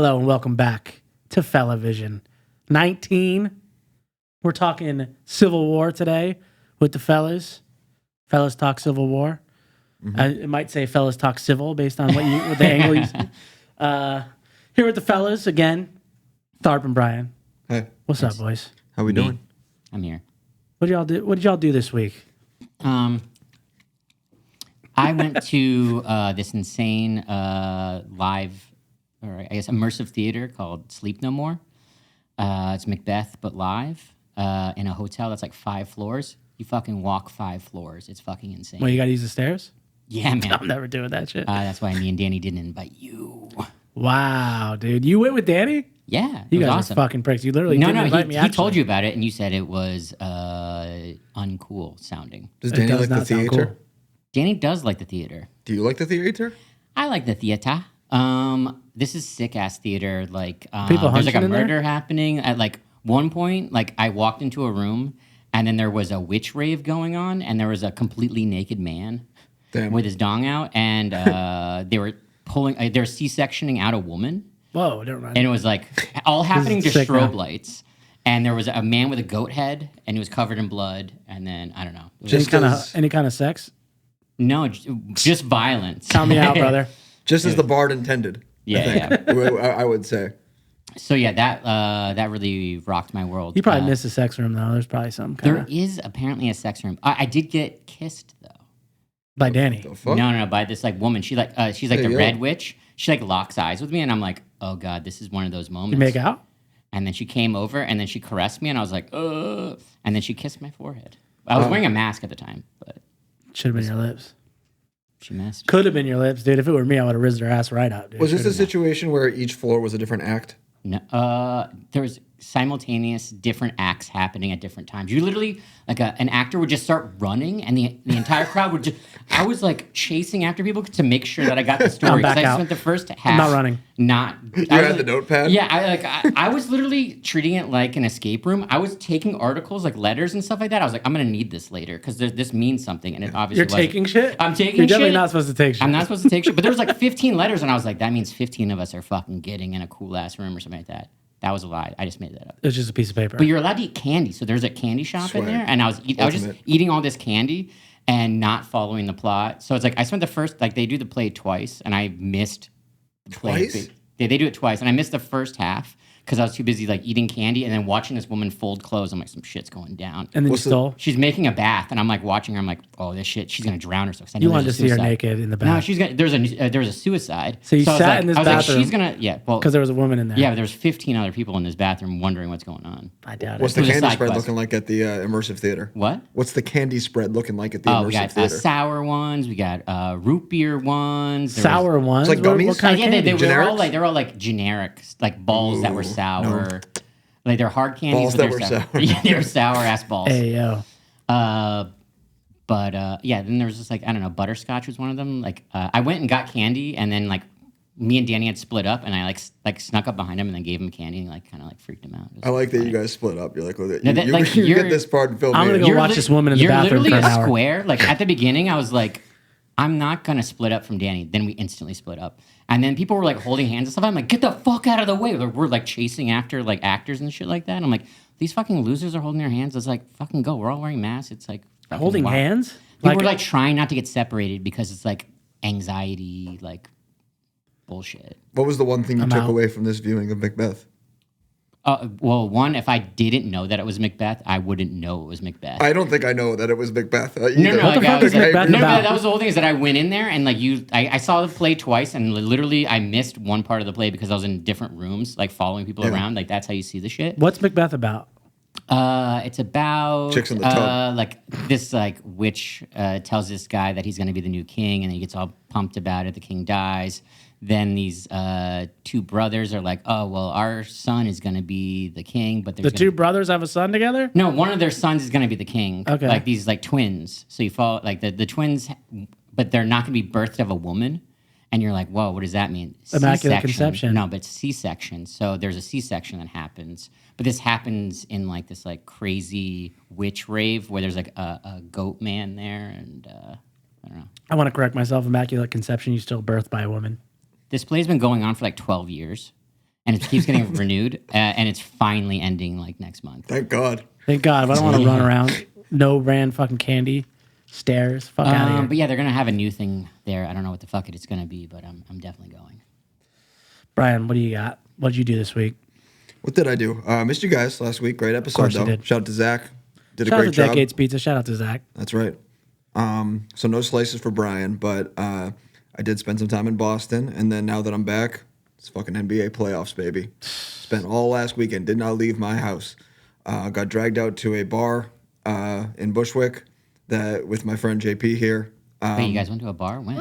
Hello and welcome back to Fellavision 19. We're talking Civil War today with the fellas. Fellas talk Civil War. It might say fellas talk civil based on what the angle you see. Here with the fellas again, Tharp and Bryan. Hey. What's up, boys? How we doing? I'm here. What did y'all do this week? I went to this insane live, or I guess immersive theater called Sleep No More. It's Macbeth, but live in a hotel that's like 5 floors. You fucking walk 5 floors. It's fucking insane. Well, you got to use the stairs? Yeah, man. I'm never doing that shit. That's why me and Danny didn't invite you. Wow, dude. You went with Danny? Yeah, You it was guys awesome. are fucking pricks. You literally didn't invite me. He told you about it, and you said it was uncool sounding. Does Danny like the not sound theater? cool. Danny does like the theater. Do you like the theater? I like the theater. This is sick ass theater. Like People there's like a hunching in there? murder happening at like one point. Like I walked into a room and then there was a witch rave going on, and there was a completely naked man with his dong out, and they were they're C-sectioning out a woman. Whoa, never mind. And it was like all happening to sick, strobe man. lights. And there was a man with a goat head, and he was covered in blood. And then I don't know. Any kind of sex? No, just violence. Count me out, brother. Just as the bard intended. Yeah, I would say. So yeah, that really rocked my world. You probably missed the sex room though. There's probably some kind There is apparently a sex room. I did get kissed though. by Danny. The fuck? No, by this like woman. She's like the red witch. She like locks eyes with me, and I'm like, oh god, this is one of those moments. You make out? And then she came over, and then she caressed me, and I was like, ugh. And then she kissed my forehead. I was wearing a mask at the time, but Should have been your lips. she missed. Could have been your lips, dude. If it were me, I would have rizzed her ass right up, dude. Was this a situation where each floor was a different act? No, there was simultaneous different acts happening at different times. You literally, like an actor would just start running, and the entire crowd would just. I was like chasing after people to make sure that I got the story. I'm back I out. spent the first half. I'm not running. You had the notepad? Yeah, I was literally treating it like an escape room. I was taking articles, like letters and stuff like that. I was like, I'm gonna need this later because this means something, and it obviously You're wasn't. taking shit? I'm taking You're shit. definitely not supposed to take shit. I'm not supposed to take shit, but there was like 15 letters, and I was like, that means 15 of us are fucking getting in a cool ass room or something like that. That was a lie. I just made that up. It's just a piece of paper. But you're allowed to eat candy, so there's a candy shop in Swag. there, and I was just eating all this candy and not following the plot. So it's like I spent the first they do the play twice, and I missed the play. Twice? They do it twice, and I missed the first half because I was too busy like eating candy and then watching this woman fold clothes. I'm like, some shit's going down. and then you What's the- stole? She's making a bath, and I'm like watching her. I'm like, oh, this shit, she's gonna drown herself. 'Cause I know You there's wanted a to see her suicide. naked in the bath. No, she's gonna. There's a suicide. So you I was sat like- in this I was like, bathroom she's gonna. Yeah. Well, Because there was a woman in there. yeah, there's 15 other people in this bathroom wondering what's going on. I doubt What's it. the was a candy side spread quest. looking like at the immersive theater? What? What's the candy spread looking like at the Oh, we immersive got theater? sour ones. We got root beer ones. There Sour ones? It's like What gummies? kind of yeah, candy? they're all Generics? like generic, like balls that were sour. Like they're hard candies, Balls but that they're were sour. Yeah, they're sour ass balls. Hey, yo. But yeah, then there was just like I don't know, butterscotch was one of them. Like I went and got candy, and then like me and Danny had split up, and I like snuck up behind him and then gave him candy and like kind of like freaked him out. It was I like that funny. you guys split up. You're like, No, that- like, you you're- get this part and film I'm me. gonna go watch this woman in the you're bathroom literally for an a hour. square. Like at the beginning, I was like, I'm not gonna split up from Danny. Then we instantly split up, and then people were like holding hands and stuff. I'm like, get the fuck out of the way. We're like chasing after like actors and shit like that. And I'm like, these fucking losers are holding their hands. It's like fucking go. We're all wearing masks. It's like fucking Holding wild. hands? People were like trying not to get separated because it's like anxiety, like bullshit. What was the one thing you took out. away from this viewing of Macbeth? Well, one, if I didn't know that it was Macbeth, I wouldn't know it was Macbeth. I don't think I know that it was Macbeth. No, either. like, the I fuck was is like- Macbeth no, about? that was the whole thing is that I went in there and like I saw the play twice and literally I missed one part of the play because I was in different rooms, like following people around. Like that's how you see the shit. What's Macbeth about? It's about Chicks in the tub. like this like witch tells this guy that he's going to be the new king, and he gets all pumped about it. The king dies. Then these two brothers are like, oh well, our son is going to be the king, but The two brothers have a son together? No, one of their sons is going to be the king. Okay. Like these like twins. So you follow like the twins, but they're not going to be birthed of a woman. And you're like, whoa, what does that mean? Immaculate C-section. conception. No, but it's C-section. So there's a C-section that happens. But this happens in like this like crazy witch rave where there's like a goat man there. And I don't know. I want to correct myself. Immaculate conception, you still birthed by a woman. This play's been going on for like 12 years. and it keeps getting renewed, and it's finally ending like next month. Thank God. Thank God. I don't want to run around. No brand fucking candy. Stairs. Fuck out of here. But yeah, they're gonna have a new thing there. I don't know what the fuck it's gonna be, but I'm definitely going. Brian, what do you got? What did you do this week? What did I do? Missed you guys last week. Great episode, course you though. did. Shout out to Zach. Did Shout a out great to job. Decades Pizza. Shout out to Zach. That's right. So no slices for Bryan, but I did spend some time in Boston, and then now that I'm back, it's fucking NBA playoffs, baby. Spent all last weekend, did not leave my house. Got dragged out to a bar in Bushwick with my friend JP here. Wait, you guys went to a bar? When?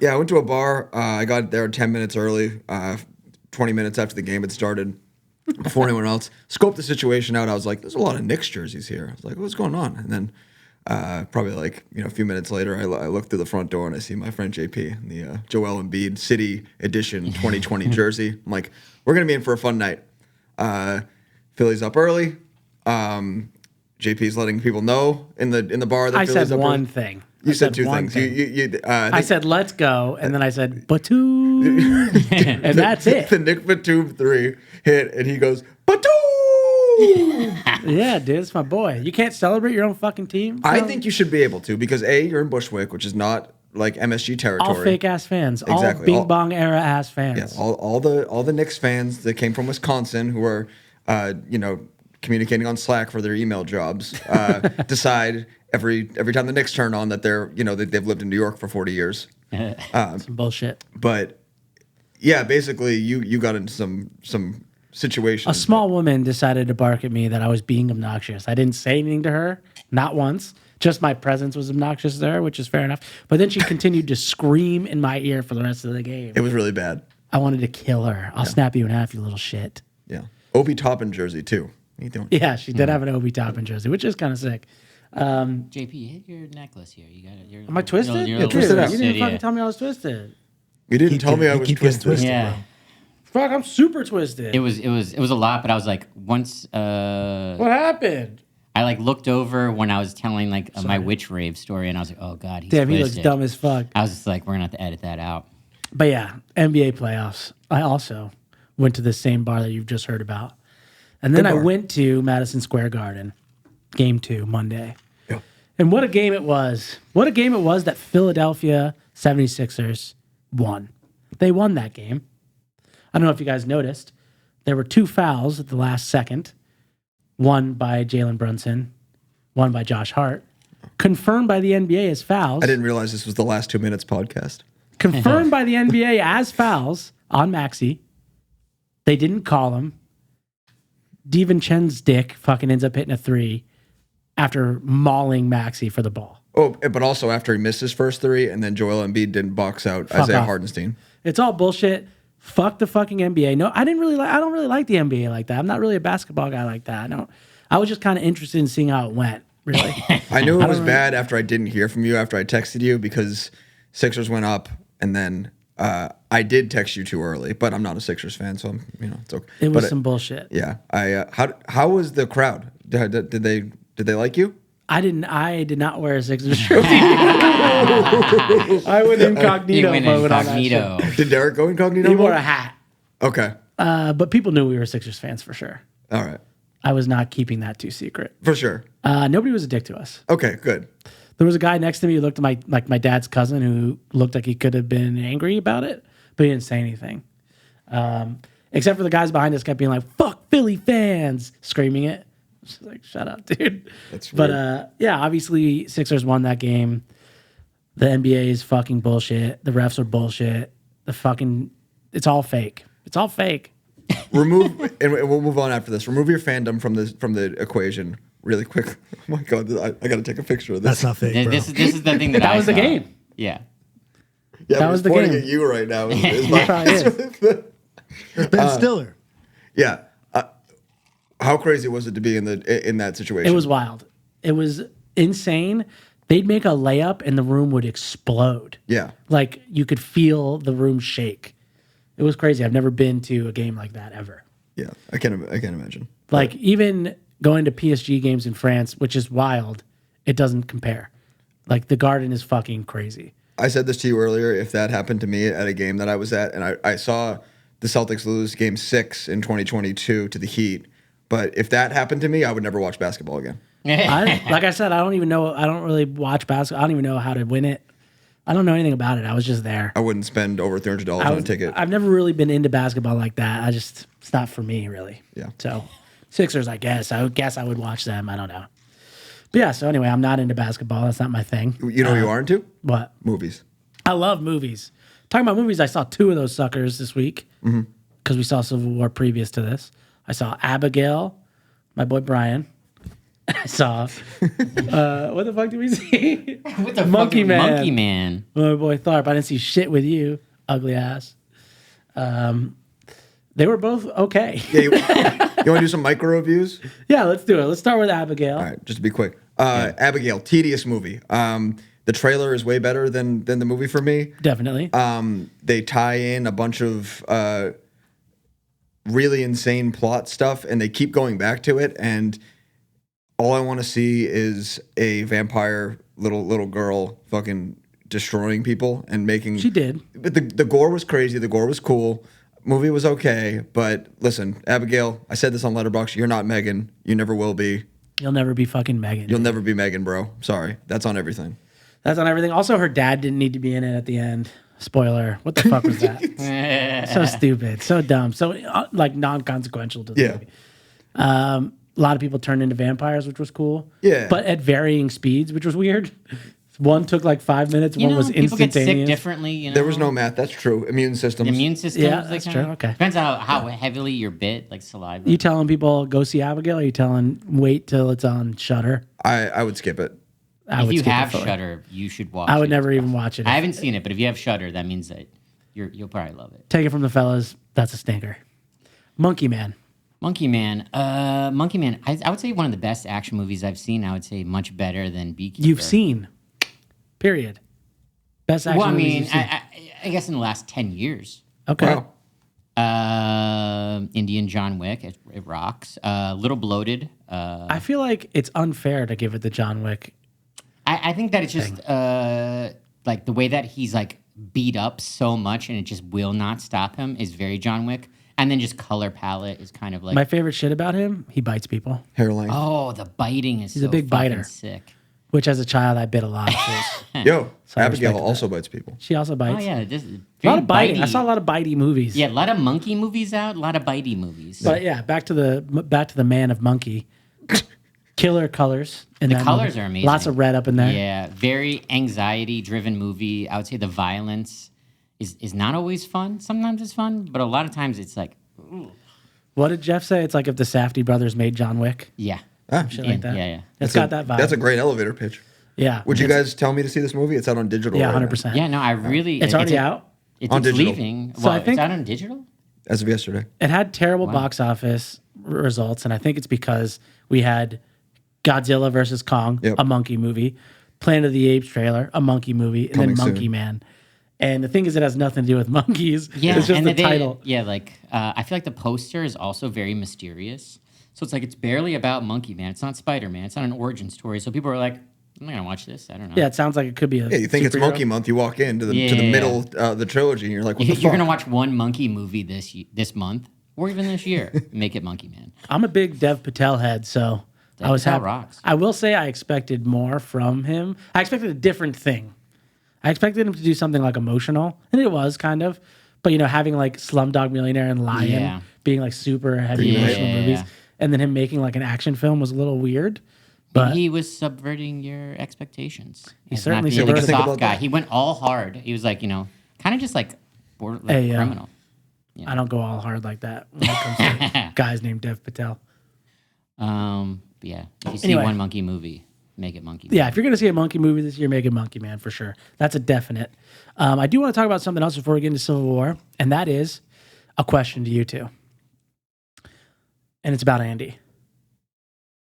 Yeah, I went to a bar. I got there 10 minutes early, 20 minutes after the game had started, before anyone else. Scoped the situation out. I was like, there's a lot of Knicks jerseys here. I was like, what's going on? And then probably like, a few minutes later, I look through the front door and I see my friend JP in the Joel Embiid City Edition 2020 jersey. I'm like, we're going to be in for a fun night. Philly's up early. JP's letting people know in the bar that I Philly's said up one early. thing. You said two one things. thing. I said, let's go. And then I said, Batu. And that's it. The Nick Batum 3 hit, and he goes, Batum! Yeah, dude, it's my boy. You can't celebrate your own fucking team? I think you should be able to, because A, you're in Bushwick, which is not like MSG territory. all fake ass fans. Exactly. All Bing Bong era ass fans. Yeah, all the Knicks fans that came from Wisconsin who are, communicating on Slack for their email jobs, decide every time the Knicks turn on that they've lived in New York for 40 years. Some bullshit. But yeah, basically you got into some situations. A small woman decided to bark at me that I was being obnoxious. I didn't say anything to her, not once. Just my presence was obnoxious to her, which is fair enough. But then she continued to scream in my ear for the rest of the game. It was really bad. I wanted to kill her. I'll snap you in half, you little shit. Yeah. Obi Toppin jersey too. What are you doing? Yeah, she did have an Obi Toppin jersey, which is kind of sick. JP, hit your necklace here. You got it. Am I twisted? You're Yeah, twist it out. You didn't fucking tell me I was twisted. You didn't tell me I was keep getting twisted. twisted. Yeah. Fuck, I'm super twisted. It was a lot, but I was like, once What happened? I like looked over when I was telling like my witch rave story, and I was like, oh god, he's Damn, he twisted. looks dumb as fuck. I was just like, we're gonna have to edit that out. But yeah, NBA playoffs. I also went to the same bar that you've just heard about. And then I went to Madison Square Garden, game 2, Monday. Yeah. And what a game it was. What a game it was that Philadelphia 76ers won. They won that game. I don't know if you guys noticed. There were 2 fouls at the last second. One by Jalen Brunson, one by Josh Hart. Confirmed by the NBA as fouls. I didn't realize this was the last 2 minutes podcast. Confirmed by the NBA as fouls on Maxey. They didn't call him. DiVincenzo's dick fucking ends up hitting a 3 after mauling Maxey for the ball. Oh, but also after he missed his first 3, and then Joel Embiid didn't box out Isaiah off. Hardenstein. It's all bullshit. Fuck the fucking NBA. No, I don't really like the NBA like that. I'm not really a basketball guy like that. I was just kind of interested in seeing how it went, really. I knew it was bad after I didn't hear from you after I texted you, because Sixers went up, and then I did text you too early, but I'm not a Sixers fan, so it's okay. It was But some bullshit. Yeah. How was the crowd? Did they like you? I did not wear a Sixers jersey. I went incognito went mode on that incognito. shit. Did Derek go incognito? He wore mode? a hat. Okay. But people knew we were Sixers fans for sure. All right. I was not keeping that too secret. For sure. Nobody was a dick to us. Okay, good. There was a guy next to me who looked like my dad's cousin who looked like he could have been angry about it, but he didn't say anything. Except for the guys behind us kept being like, fuck Philly fans, screaming it. Just like, shut up, dude. That's But weird. yeah, obviously Sixers won that game. The NBA is fucking bullshit. The refs are bullshit. It's all fake. It's all fake. Remove, and we'll move on after this. Remove your fandom from the equation really quick. Oh my god, I got to take a picture of this. That's not fake, bro. This is the thing that That I was the saw. game. Yeah. Yeah, that but was it's the pointing game. at you right now. It probably is. It's Ben Stiller. Yeah. How crazy was it to be in that situation? It was wild. It was insane. They'd make a layup and the room would explode. Yeah. Like you could feel the room shake. It was crazy. I've never been to a game like that ever. Yeah. I can't imagine. Like even going to PSG games in France, which is wild, it doesn't compare. Like the Garden is fucking crazy. I said this to you earlier. If that happened to me at a game that I was at, and I saw the Celtics lose Game 6 in 2022 to the Heat. But if that happened to me, I would never watch basketball again. Like I said, I don't even know. I don't really watch basketball. I don't even know how to win it. I don't know anything about it. I was just there. I wouldn't spend over $300 on a ticket. I've never really been into basketball like that. It's not for me, really. Yeah. So, Sixers, I guess. I would watch them. I don't know. But yeah, so anyway, I'm not into basketball. That's not my thing. You know what you are into? What? Movies. I love movies. Talking about movies, I saw 2 of those suckers this week because we saw Civil War previous to this. I saw Abigail, my boy Bryan. I saw, what the fuck did we see? What the Monkey fuck? Man. Monkey Man. My boy Tharp. I didn't see shit with you, ugly ass. They were both okay. Yeah, you want to do some micro reviews? Yeah, let's do it. Let's start with Abigail. All right, just to be quick. Abigail, tedious movie. The trailer is way better than the movie for me. Definitely. They tie in a bunch of really insane plot stuff, and they keep going back to it. And all I want to see is a vampire little girl fucking destroying people and making. She did. But the gore was crazy. The gore was cool. Movie was okay. But listen, Abigail, I said this on Letterboxd. You're not Megan. You never will be. You'll never be fucking Megan. You'll never be Megan, bro. Sorry. That's on everything. That's on everything. Also, her dad didn't need to be in it at the end. Spoiler. What the fuck was that? So stupid. So dumb. So like non-consequential to the movie. A lot of people turned into vampires, which was cool. Yeah. But at varying speeds, which was weird. One took like 5 minutes. One was people get instantaneous. sick differently. You know? There was no math. That's true. Immune systems. Immune system. Yeah, that's true. Okay. Depends on how heavily you're bit, like saliva. You telling people go see Abigail? Or are you telling wait till it's on Shudder? I would skip it. If you have Shudder, you should watch it. I would never even watch it. I haven't seen it, but if you have Shudder, that means that you'll probably love it. Take it from the fellas. That's a stinker. Monkey Man. Monkey Man. Monkey Man. I would say one of the best action movies I've seen. I would say much better than Beekeeper. You've seen. Period. Best action Well, I movies mean, you've seen. I guess in the last 10 years. Okay. Wow. Indian John Wick. It rocks. Little bloated. I feel like it's unfair to give it to John Wick. I think that it's just like the way that he's like beat up so much and it just will not stop him is very John Wick. And then just color palette is kind of like My favorite shit about him, he bites people. Hairline. oh, the biting is He's so a big fucking biter. sick. Which as a child I bit a lot. Yo, So I Abigail respect also bites people. She also Oh bites. yeah, this is A lot very of biting. bitey. I saw a lot of bitey movies. Yeah, a lot of monkey movies out, a lot of bitey movies. But yeah, back to the Man of Monkey. Killer colors. In that colors movie. are amazing. Lots of red up in there. Yeah, very anxiety-driven movie. I would say the violence is not always fun. Sometimes it's fun, but a lot of times it's like, ooh. What did Jeff say? It's like if the Safdie brothers made John Wick. Yeah. Shit like that. Yeah. It's got that vibe. That's a great elevator pitch. Yeah. Would you guys tell me to see this movie? It's out on digital. Yeah, right now. 100%. Yeah, no, I really... It's already out? It's On digital. leaving. So Well, I think- it's out on digital? As of yesterday. It had terrible box office results, and I think it's because we had Godzilla versus Kong, Yep. a monkey movie, Planet of the Apes trailer, a monkey movie, and Coming then Monkey soon. Man. And the thing is, it has nothing to do with monkeys. Yeah, It's just and the title. Yeah, like I feel like the poster is also very mysterious. So it's like it's barely about Monkey Man. It's not Spider Man. It's not an origin story. So people are like, I'm not gonna watch this. I don't know. Yeah, it sounds like it could be a. Yeah, you think it's superhero. Monkey Month, you walk into the Yeah. middle of the trilogy, and you're like, what the You're fuck? gonna watch one monkey movie this month or even this year. Make it Monkey Man. I'm a big Dev Patel head, so I was Patel happy. rocks. I will say I expected more from him. I expected a different thing. I expected him to do something like emotional, and it was kind of. But having like Slumdog Millionaire and Lion Yeah. being like super heavy emotional Yeah. movies, and then him making like an action film was a little weird. But He was subverting your expectations. He certainly not being like a subverted- soft Think about guy. that. He went all hard. He was like, kind of just like Hey, criminal. I don't go all hard like that when it comes to guys named Dev Patel. But yeah, if you see Anyway. one monkey movie, make it Monkey. Yeah, if you're going to see a monkey movie this year, make it Monkey Man for sure. That's a definite. I do want to talk about something else before we get into Civil War, and that is a question to you two. And it's about Andy.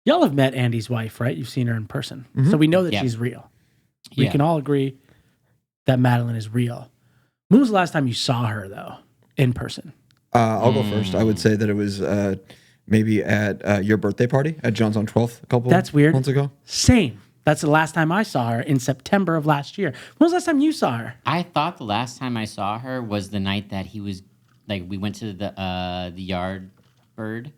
Y'all have met Andy's wife, right? You've seen her in person. So we know that Yeah. she's real. We Yeah. can all agree that Madeline is real. When was the last time you saw her, though, in person? I'll go first. I would say that it was maybe at your birthday party at John's on 12th a couple That's weird. months ago. Same. That's the last time I saw her in September of last year. When was the last time you saw her? I thought the last time I saw her was the night that he was Like we went to the yard bird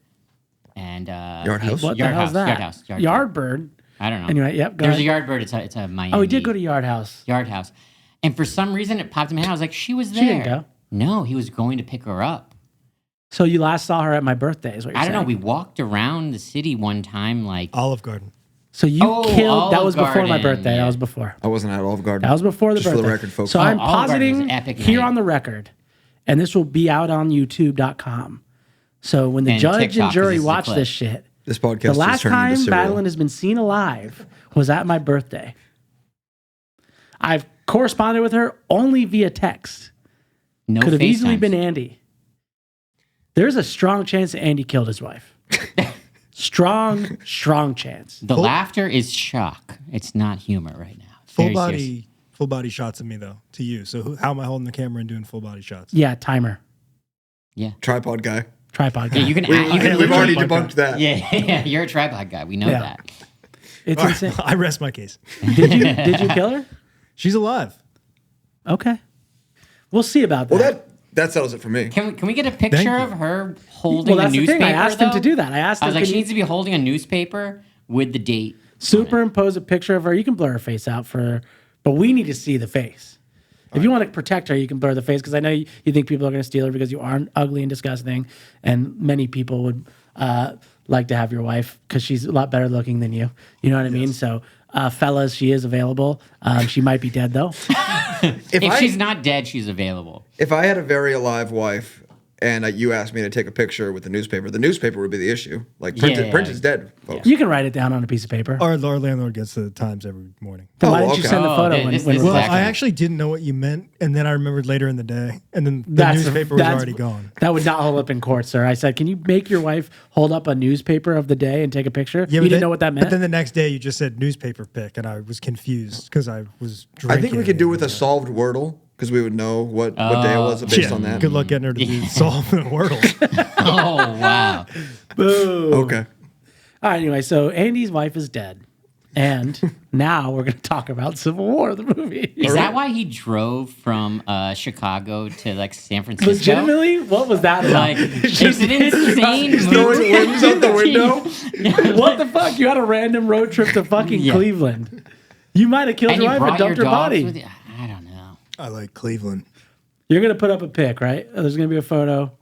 and Yard house? What Yard the hell's house, that? yard house, yard Yard bird. I don't know. Anyway, yep. Go There's a ahead. yard bird. It's a Miami. Oh, we did go to Yard House. Yard house, and for some reason it popped in my head. I was like, she was there. She didn't go. No, he was going to pick her up. So you last saw her at my birthday, is what you're I don't know. saying? We walked around the city one time, like Olive Garden. So you Oh, killed. That Olive was before my Garden, birthday. yeah. That was before. I wasn't at Olive Garden. That was before the Just birthday. for the record, folks. So I'm Olive Garden was positing epic here night. on the record, and this will be out on YouTube.com. So when the And judge TikTok, and 'cause jury this is a watch clip. this shit, This podcast the is last turning into time cereal. Madeline has been seen alive was at my birthday. I've corresponded with her only via text. no. Could have easily FaceTimes. been Andy. There's a strong chance that Andy killed his wife. strong chance. The laughter is shock. It's not humor right now. It's Full very serious. body shots of me though to you. So how am I holding the camera and doing full body shots? Yeah, timer. Yeah. Tripod guy. Tripod guy. Yeah, you can. We've already tripod debunked that. Yeah, you're a tripod guy. We know Yeah. that. It's All insane. right, I rest my case. Did you kill her? She's alive. Okay. We'll see about that. Well, that settles it for me. Can we get a picture you. of her holding Well, a that's the newspaper? thing. I asked him to though? do that. I asked I him, was like, can she you needs to be holding a newspaper with the date. superimpose a picture of her? You can blur her face out but we need to see the face. If you want to protect her, you can blur the face because I know you think people are going to steal her because you aren't ugly and disgusting, and many people would like to have your wife because she's a lot better looking than you. You know what I mean? So, fellas, she is available. She might be dead though. If she's not dead, she's available. If I had a very alive wife and you asked me to take a picture with the newspaper would be the issue. Like print is dead, folks. You can write it down on a piece of paper. Our landlord gets the Times every morning. Then why Oh, didn't you okay. send the Oh, photo okay. when This when is it was Well, exactly- I actually didn't know what you meant, and then I remembered later in the day, and then the That's- newspaper was that's- already gone. That would not hold up in court, sir. I said, can you make your wife hold up a newspaper of the day and take a picture? Yeah, You didn't know what that meant? But then the next day, you just said newspaper pick, and I was confused because I was I drinking. think we could do with a solved Wordle because we would know what day it was based on that. Good luck getting her to solve the Wordle. Oh wow! Boo. Okay. All right, anyway, so Andy's wife is dead. And now we're going to talk about Civil War, the movie. Is that why he drove from Chicago to like San Francisco? Legitimately? What was that about? Like, it's an insane Throwing movie. limbs out the window. What the fuck? You had a random road trip to fucking Yeah. Cleveland. You might have killed And your you wife and brought your dumped her dogs body. with you? I don't know. I like Cleveland. You're going to put up a pic, right? There's going to be a photo.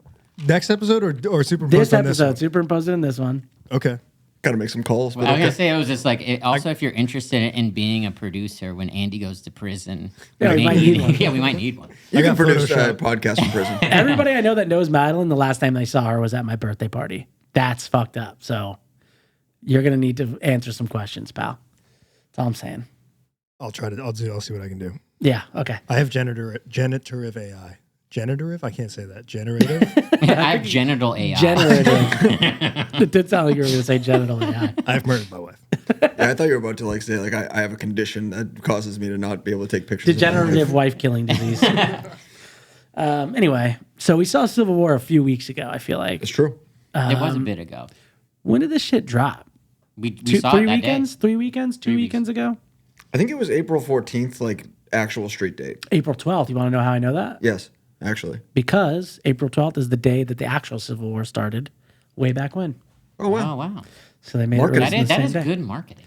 Next episode or superimposed This on this episode, one? superimposed it in this one. Okay. Got to make some calls. But I was okay. gonna say it was just like also if you're interested in being a producer when Andy goes to prison. Yeah, we might need one. Yeah, we might need one. You I can got produce a Photoshop. podcast from prison. Everybody I know that knows Madeline, the last time they saw her was at my birthday party. That's fucked up. So you're going to need to answer some questions, pal. That's all I'm saying. I'll see what I can do. Yeah, okay. I have generative AI. Generative? I can't say that. Generative? I have genital AI. Generative. It did sound like you were going to say genital AI. I've murdered my wife. Yeah, I thought you were about to say I have a condition that causes me to not be able to take pictures. of my wife. Degenerative wife killing disease. Anyway, so we saw Civil War a few weeks ago, I feel like. It's true. It was a bit ago. When did this shit drop? We saw it that day. 3 weekends? 2 weekends ago? I think it was April 14th, like actual street date. April 12th. You want to know how I know that? Yes, actually. Because April 12th is the day that the actual Civil War started, way back when. Oh wow. Oh wow, So they made Marketing. it release that the is same day. good marketing.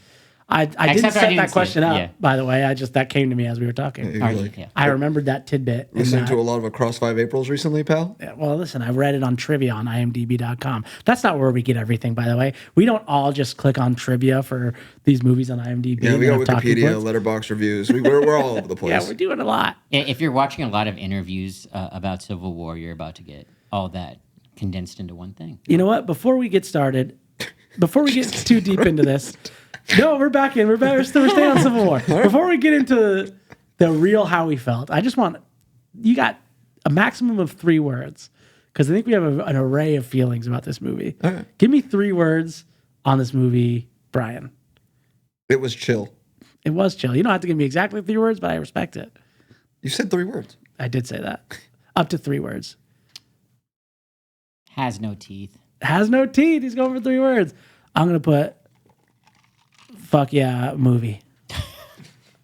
I didn't Except set I didn't that see question it, up, yeah. by the way. That came to me as we were talking. You're All right, like, yeah. I remembered that tidbit. and listening that- to a lot of Across 5 Aprils recently, pal. Yeah, well, listen, I read it on trivia on imdb.com. That's not where we get everything, by the way. We don't all just click on trivia for these movies on IMDb. Yeah, and we then got have talking Wikipedia, points. letterbox reviews. We're all over the place. Yeah, we're doing a lot. If you're watching a lot of interviews about Civil War, you're about to get all that condensed into one thing. You know what? Before we get started, before we get too deep into this, no, we're back in. We're staying on Civil War. Before we get into the real how we felt, I just want, you got a maximum of 3 words because I think we have an array of feelings about this movie. right. Give me 3 words on this movie, Brian. It was chill. It was chill. You don't have to give me exactly 3 words, but I respect it. You said 3 words. I did say that. Up to 3 words. Has no teeth. Has no teeth. He's going for 3 words. I'm going to put fuck yeah movie.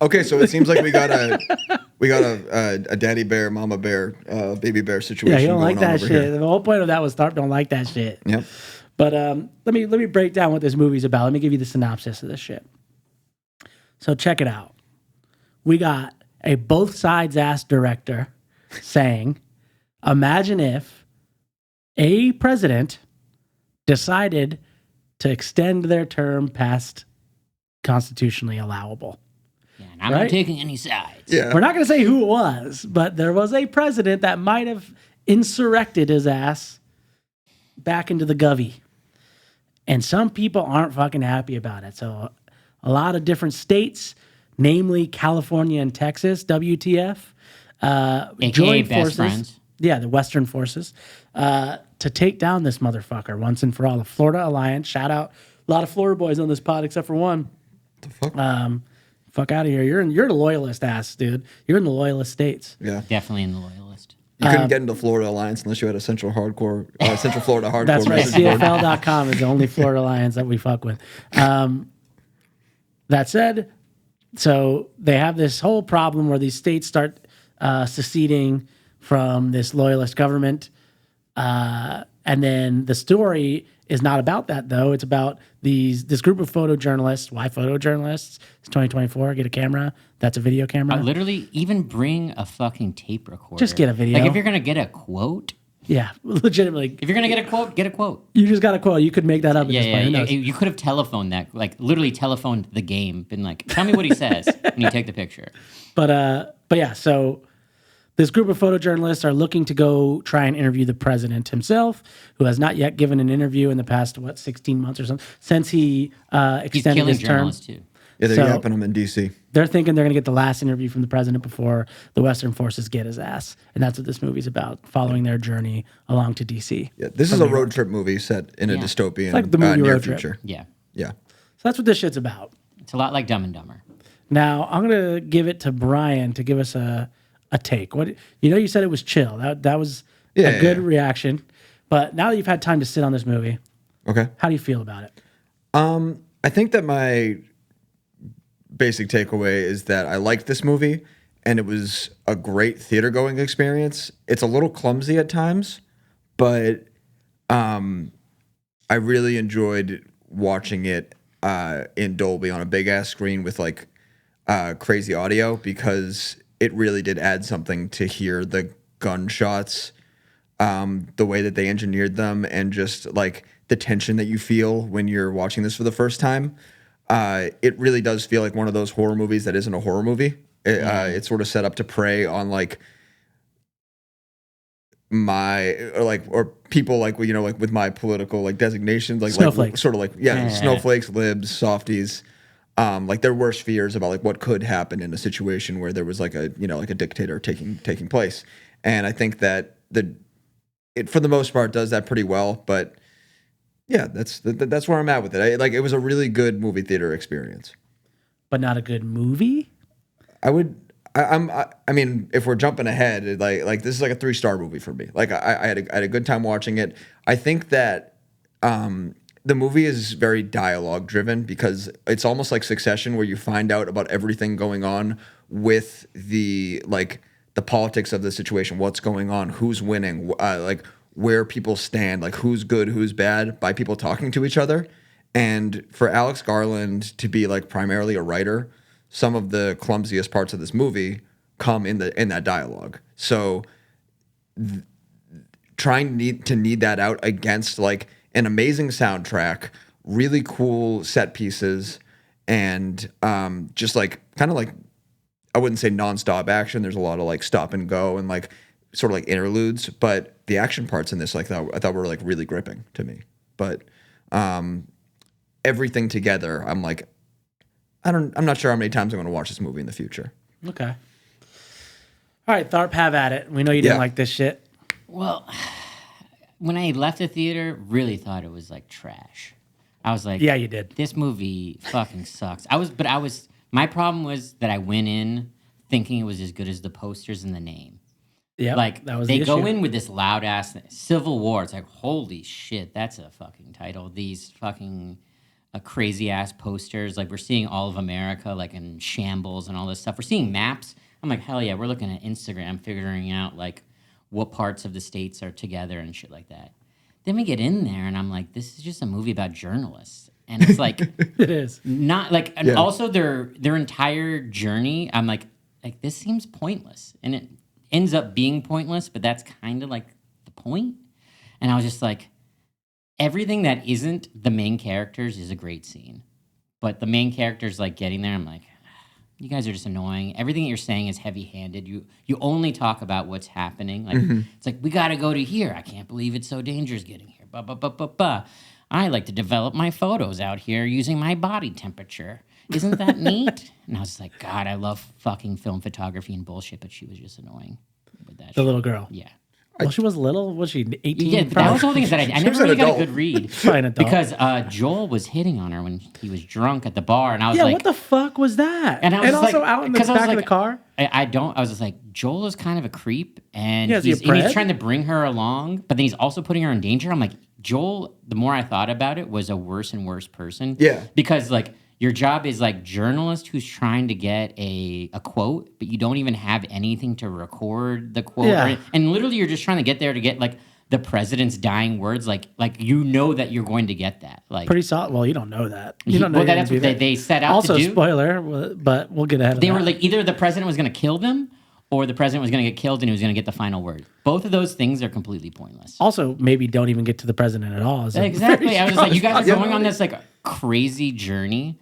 Okay, so it seems like we got We got a daddy bear, mama bear, baby bear situation. Yeah, you don't going like on that over shit. here. The whole point of that was Tharp don't like that shit. Yep. But let me break down what this movie's about. Let me give you the synopsis of this shit. So check it out. We got a both sides ass director saying, imagine if a president decided to extend their term past constitutionally allowable. Yeah, and I'm Right? not taking any sides. Yeah. We're not going to say who it was, but there was a president that might have insurrected his ass back into the govy. And some people aren't fucking happy about it. So a lot of different states, namely California and Texas, WTF, AKA joined best forces. friends. Yeah, the Western forces, to take down this motherfucker once and for all. The Florida Alliance. Shout out a lot of Florida boys on this pod, except for one. The fuck? Fuck out of here. You're the loyalist ass, dude. You're in the loyalist states. Yeah. Definitely in the loyalist. You couldn't get into Florida Alliance unless you had a Central Florida hardcore. That's right. message board. CFL.com is the only Florida Alliance that we fuck with. That said, so they have this whole problem where these states start seceding from this loyalist government. And then the story is not about that, though. It's about this group of photojournalists. Why photojournalists? It's 2024. Get a camera. That's a video camera. Literally, even bring a fucking tape recorder. Just get a video. Like if you're gonna get a quote, Yeah, legitimately. if you're gonna get a quote. You just got a quote. You could make that up at Yeah, this yeah. point. Who knows? You could have telephoned that, like literally telephoned the game, been like, tell me what he says when you take the picture. But yeah, so this group of photojournalists are looking to go try and interview the president himself, who has not yet given an interview in the past 16 months or something since he He's extended killing his term. journalists too. Yeah, they're So- yapping them in D.C. They're thinking they're going to get the last interview from the president before the Western forces get his ass, and that's what this movie's about, following their journey along to DC. Yeah, this is a road trip movie set in a Yeah. dystopian like the movie near Road Trip. future. Yeah, Yeah. So that's what this shit's about. it's a lot like Dumb and Dumber. Now I'm going to give it to Bryan to give us a take. What you said it was chill. That was a good reaction. But now that you've had time to sit on this movie, Okay. how do you feel about it? I think that my basic takeaway is that I liked this movie and it was a great theater going experience. It's a little clumsy at times, but I really enjoyed watching it in Dolby on a big ass screen with like crazy audio, because it really did add something to hear the gunshots, the way that they engineered them, and just like the tension that you feel when you're watching this for the first time. It really does feel like one of those horror movies that isn't a horror movie. It's sort of set up to prey on like or people like like with my political like designations, like Snowflakes. sort of like snowflakes, libs, softies. Like their worst fears about like what could happen in a situation where there was like a like a dictator taking place. And I think that it for the most part does that pretty well. But yeah, that's where I'm at with it. It was a really good movie theater experience. But not a good movie? I mean, if we're jumping ahead, like this is like a 3-star movie for me. Like I had a good time watching it. I think that the movie is very dialogue driven, because it's almost like Succession, where you find out about everything going on with the politics of the situation, what's going on, who's winning, like where people stand, like who's good, who's bad, by people talking to each other. And for Alex Garland to be like primarily a writer, some of the clumsiest parts of this movie come in that dialogue. So trying to need that out against like an amazing soundtrack, really cool set pieces, and just like kind of like, I wouldn't say nonstop action. There's a lot of like stop and go and like sort of like interludes, but the action parts in this I thought were like really gripping to me. But everything together, I'm like, I'm not sure how many times I'm going to watch this movie in the future. Okay. All right, Tharp, have at it. We know you didn't Yeah. like this shit. Well, when I left the theater, really thought it was like trash. I was like, Yeah, you did. This movie fucking sucks. My problem was that I went in thinking it was as good as the posters and the name. Yeah, Like that was they the go issue. in with this loud ass Civil War. It's like, holy shit, that's a fucking title. These fucking crazy ass posters. Like we're seeing all of America like in shambles and all this stuff. We're seeing maps I'm like, hell yeah, we're looking at Instagram, figuring out like what parts of the states are together and shit like that. Then we get in there, and I'm like, this is just a movie about journalists, and it's like, It is. not like, and Yeah. also their entire journey. I'm like this seems pointless, and it ends up being pointless, but that's kind of like the point. And I was just like, everything that isn't the main characters is a great scene, but the main characters like getting there, I'm like, you guys are just annoying. Everything that you're saying is heavy-handed. You only talk about what's happening. Like it's like, we got to go to here. I can't believe it's so dangerous getting here. Bah, bah, bah, bah, bah. I like to develop my photos out here using my body temperature. Isn't that neat? And I was like, God, I love fucking film photography and bullshit, but she was just annoying with that. The shit. little girl. Yeah. Well, she was little. Was she 18? Yeah, but that was the whole thing is that I never was an really got a adult. good read. Probably an adult. Because Joel was hitting on her when he was drunk at the bar, and I was Yeah, like, what the fuck was that? And I was just also like- out in the 'cause I was back of like- the car. I was just like, Joel is kind of a creep, and Yeah, is he a he's pred? trying to bring her along, but then he's also putting her in danger. I'm like, Joel, the more I thought about it, was a worse and worse person. Yeah. Because like your job is like journalist who's trying to get a quote, but you don't even have anything to record the quote. Yeah. And literally you're just trying to get there to get like the president's dying words. Like you know that you're going to get that. Like Pretty solid. Well, you don't know that. You don't know. well, you're that's gonna what do that. they set out Also, to do. spoiler, but we'll get ahead of They that. were like either the president was going to kill them or the president was going to get killed and he was going to get the final word. Both of those things are completely pointless. Also, maybe don't even get to the president at all. So Exactly. I was just like, you guys are Yeah. going on this like crazy journey,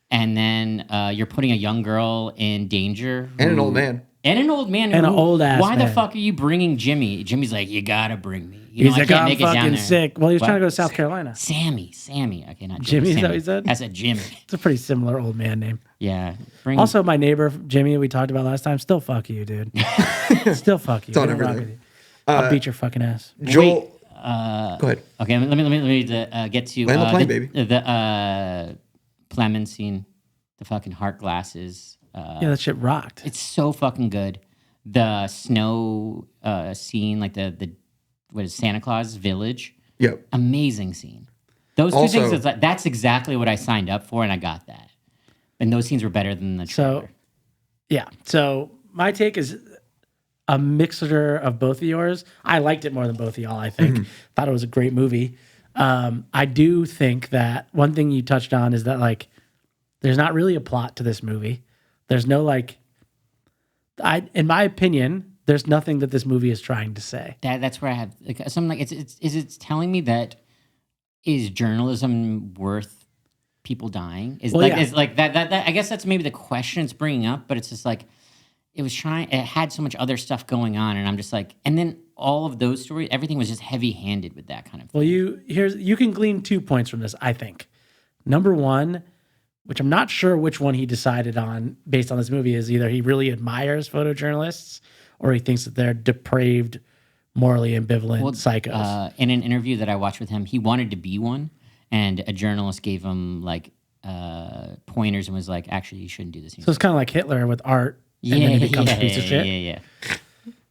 and then you're putting a young girl in danger And an old man. and an old man And who- an old-ass Why the man. fuck are you bringing Jimmy? Jimmy's like, you gotta bring me. You He's know, I like, can't I'm make it down fucking there. sick. Well, he was What? trying to go to South Carolina. Sammy. Okay, not Jimmy, Jimmy. is that Sammy. what he said? I said Jimmy. It's a pretty similar old man name. Yeah. Bring Also, my neighbor Jimmy, we talked about last time. Still fuck you, dude. Still fuck you. on I don't rock everything. with you. I'll beat your fucking ass. Joel. Go ahead. Okay, let me get to Land the plane, baby. The Plemons scene, the fucking heart glasses. Yeah, that shit rocked. It's so fucking good. The snow scene, like the what is Santa Claus village, Yep. amazing scene. Those two Also- things, it's like, that's exactly what I signed up for, and I got that. And those scenes were better than the trailer. So, yeah. So my take is a mixture of both of yours. I liked it more than both of y'all, I think. Thought it was a great movie. I do think that one thing you touched on is that, like, there's not really a plot to this movie. There's no, like, in my opinion, there's nothing that this movie is trying to say. That's where I have like, something like it's telling me that is journalism worth people dying? Is Well, like yeah. is like that I guess that's maybe the question it's bringing up, but it's just like it had so much other stuff going on, and I'm just like, and then all of those stories, everything was just heavy-handed with that kind of thing. Well, you can glean 2 points from this, I think. Number one, which I'm not sure which one he decided on based on this movie, is either he really admires photojournalists or he thinks that they're depraved, morally ambivalent psychos. In an interview that I watched with him, he wanted to be one, and a journalist gave him like pointers and was like, actually, you shouldn't do this. So it's kind of like Hitler with art, and then he becomes a piece of shit. Yeah.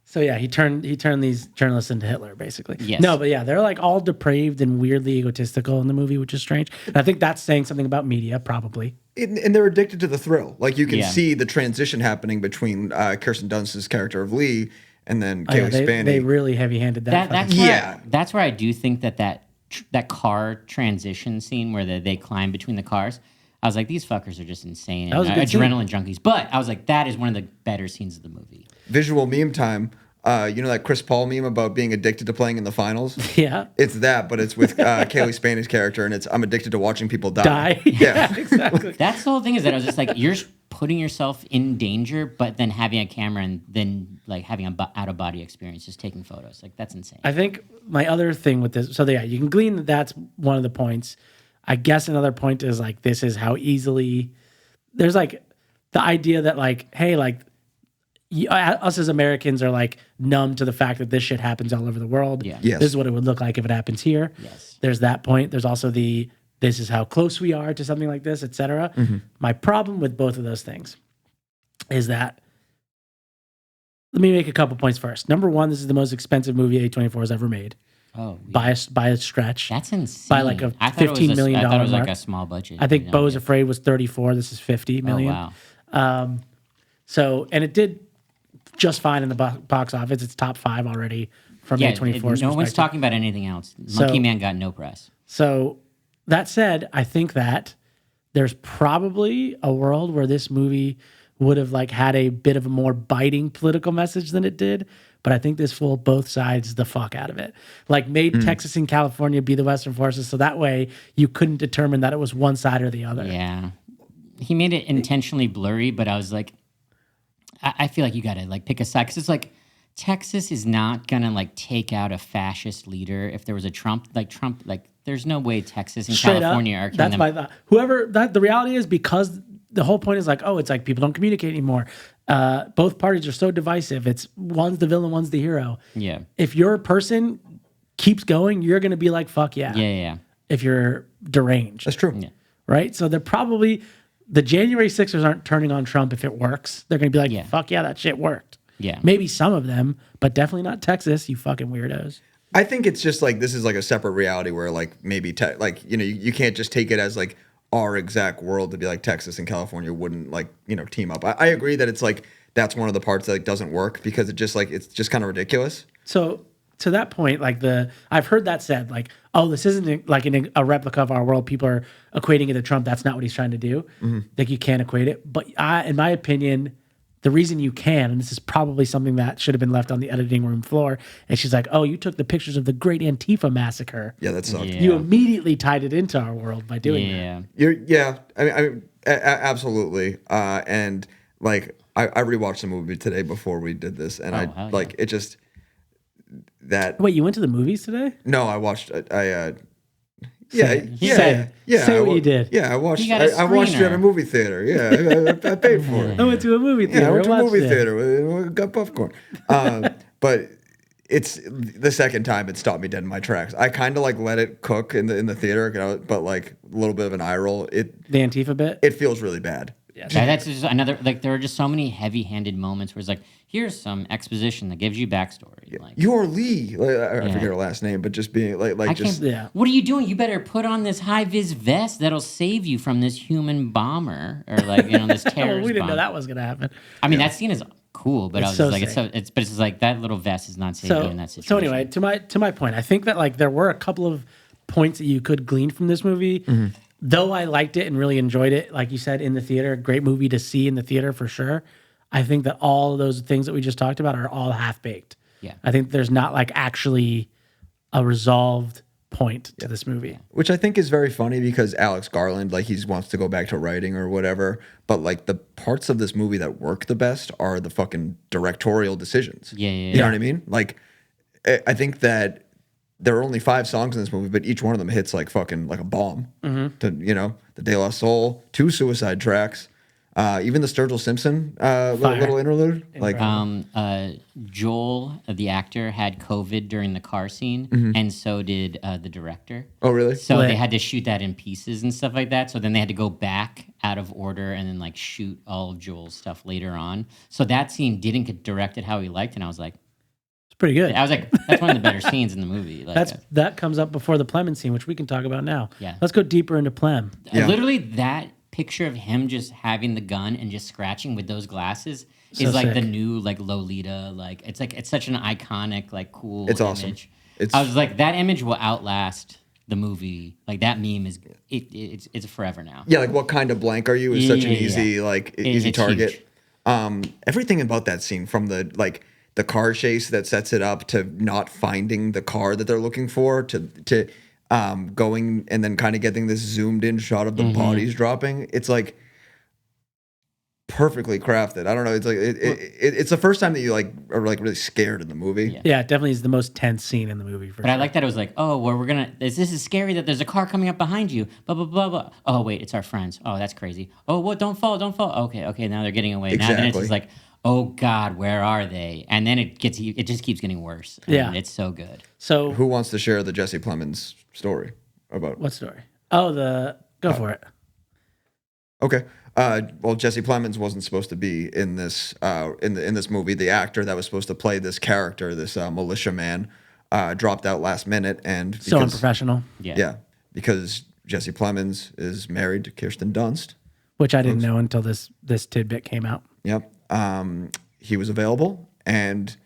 So yeah, he turned these journalists into Hitler, basically. Yes. No, but yeah, they're like all depraved and weirdly egotistical in the movie, which is strange. And I think that's saying something about media, probably. And they're addicted to the thrill. Like you can Yeah. see the transition happening between Kirsten Dunst's character of Lee and then Oh, yeah, Kaylee Spaney. they really heavy-handed that. That's fucking- where, that's where I do think that car transition scene where they climb between the cars. I was like, these fuckers are just insane. That was a and good scene. adrenaline junkies. But I was like, that is one of the better scenes of the movie. Visual meme time. You know that Chris Paul meme about being addicted to playing in the finals? Yeah. It's that, but it's with Kaylee Spaney's character, and it's I'm addicted to watching people die. Die. Yeah. exactly. That's the whole thing is that I was just like, you're putting yourself in danger, but then having a camera and then like having an out-of-body experience, just taking photos. Like, that's insane. I think my other thing with this, so yeah, you can glean that that's one of the points. I guess another point is like, this is how easily there's like the idea that like, hey, like us as Americans are like numb to the fact that this shit happens all over the world. Yeah. Yes. This is what it would look like if it happens here. Yes. There's that point. There's also this is how close we are to something like this, etc. My problem with both of those things is that, let me make a couple points first. Number one, this is the most expensive movie A24 has ever made Oh, by a stretch. that's insane. by like a I thought it was $15 million I thought it was like mark. a small budget. I think you know, Beau's yeah. Afraid was 34. This is 50 Oh, million. wow. So, and it did just fine in the box office. It's top 5 already from Yeah, A24's no one's perspective. talking about anything else. Monkey Man got no press. So that said, I think that there's probably a world where this movie would have like had a bit of a more biting political message than it did. But I think this fooled both sides the fuck out of it. Like made Texas and California be the Western forces, so that way you couldn't determine that it was one side or the other. Yeah. He made it intentionally blurry, but I was like, I feel like you got to like pick a side. Because it's like, Texas is not going to like take out a fascist leader. If there was a Trump, there's no way Texas and Straight California up, are that's my thought. The reality is because the whole point is like, oh, it's like people don't communicate anymore. Both parties are so divisive. It's one's the villain, one's the hero. Yeah. If your person keeps going, you're going to be like, fuck yeah. Yeah. If you're deranged. That's true. Yeah. Right? So they're probably, the January 6ers aren't turning on Trump if it works. They're going to be like, Yeah. fuck yeah, that shit worked. Yeah. Maybe some of them, but definitely not Texas, you fucking weirdos. I think it's just like this is like a separate reality where like maybe you can't just take it as like our exact world to be like Texas and California wouldn't like team up. I agree that it's like that's one of the parts that like, doesn't work because it's just kind of ridiculous. So to that point, like I've heard that said, like, oh, this isn't like a replica of our world. People are equating it to Trump. That's not what he's trying to do. Like you can't equate it. But in my opinion, the reason you can, and this is probably something that should have been left on the editing room floor, and she's like, oh, you took the pictures of the great Antifa massacre. Yeah, that sucked. Yeah. You immediately tied it into our world by doing that. Yeah. Absolutely. And like I rewatched the movie today before we did this, and hell like it just that. Wait, you went to the movies today? No, I watched. Say what you did. Yeah, I watched. You got a I watched it at a screener. movie theater. Yeah, I paid for it. I went to a movie theater. Yeah, I went to a watched movie it. theater. We got popcorn. But it's the second time it stopped me dead in my tracks. I kind of like let it cook in the theater, but like a little bit of an eye roll. The Antifa bit? It feels really bad. Yeah, that's just another, like, there are just so many heavy-handed moments where it's like, here's some exposition that gives you backstory. Like, You're Lee. Like, I forget her last name, but just being like just what are you doing? You better put on this high-vis vest that'll save you from this human bomber or like, this terrorist Oh, we didn't bomber. know that was going to happen. I mean, that scene is cool, but I was so just like, sick. but it's like that little vest is not saving you in that situation. So anyway, to my point, I think that like there were a couple of points that you could glean from this movie. Though I liked it and really enjoyed it, like you said, in the theater, great movie to see in the theater for sure. I think that all of those things that we just talked about are all half-baked. Yeah. I think there's not like actually a resolved point to this movie. which I think is very funny because Alex Garland, like he wants to go back to writing or whatever, but like the parts of this movie that work the best are the fucking directorial decisions. Yeah. You know what I mean? Like, I think that there are only 5 songs in this movie, but each one of them hits like fucking like a bomb. To the De La Soul, 2 suicide tracks, even the Sturgill Simpson little interlude. Like, Joel, the actor, had COVID during the car scene, and so did the director. oh really? So Lit. they had to shoot that in pieces and stuff like that. So then they had to go back out of order and then like shoot all of Joel's stuff later on. So that scene didn't get directed how he liked, and I was like, Pretty good. that's one of the better scenes in the movie. Like, That comes up before the Plemons scene, which we can talk about now. Yeah. Let's go deeper into Plem. Yeah. literally that picture of him just having the gun and just scratching with those glasses So is like sick. the new like Lolita. Like it's such an iconic, like cool It's awesome. image. It's- I was like, that image will outlast the movie. Like that meme is it's forever now. Yeah, like what kind of blank are you is such an Yeah. easy easy It's target. huge. Everything about that scene, from the car chase that sets it up to not finding the car that they're looking for to going and then kind of getting this zoomed in shot of the bodies dropping. It's like perfectly crafted. I don't know. It's like it's the first time that you like are like really scared in the movie. Yeah. Yeah, it definitely is the most tense scene in the movie. For But I like that it was like, oh, well, we're gonna. This is scary that there's a car coming up behind you. Blah blah blah blah. Oh wait, it's our friends. Oh, that's crazy. Oh, what? Don't fall, don't fall. Okay. Now they're getting away. Now then it's Exactly. just like, oh God, where are they? And then it just keeps getting worse. And Yeah. it's so good. So Who wants to share the Jesse Plemons story about? what story? Oh, go for it. Okay. Well, Jesse Plemons wasn't supposed to be in this in this movie. The actor that was supposed to play this character, this militiaman, dropped out last minute, and So unprofessional, Yeah. because Jesse Plemons is married to Kirsten Dunst. which I didn't know until this tidbit came out. Yep. He was available, and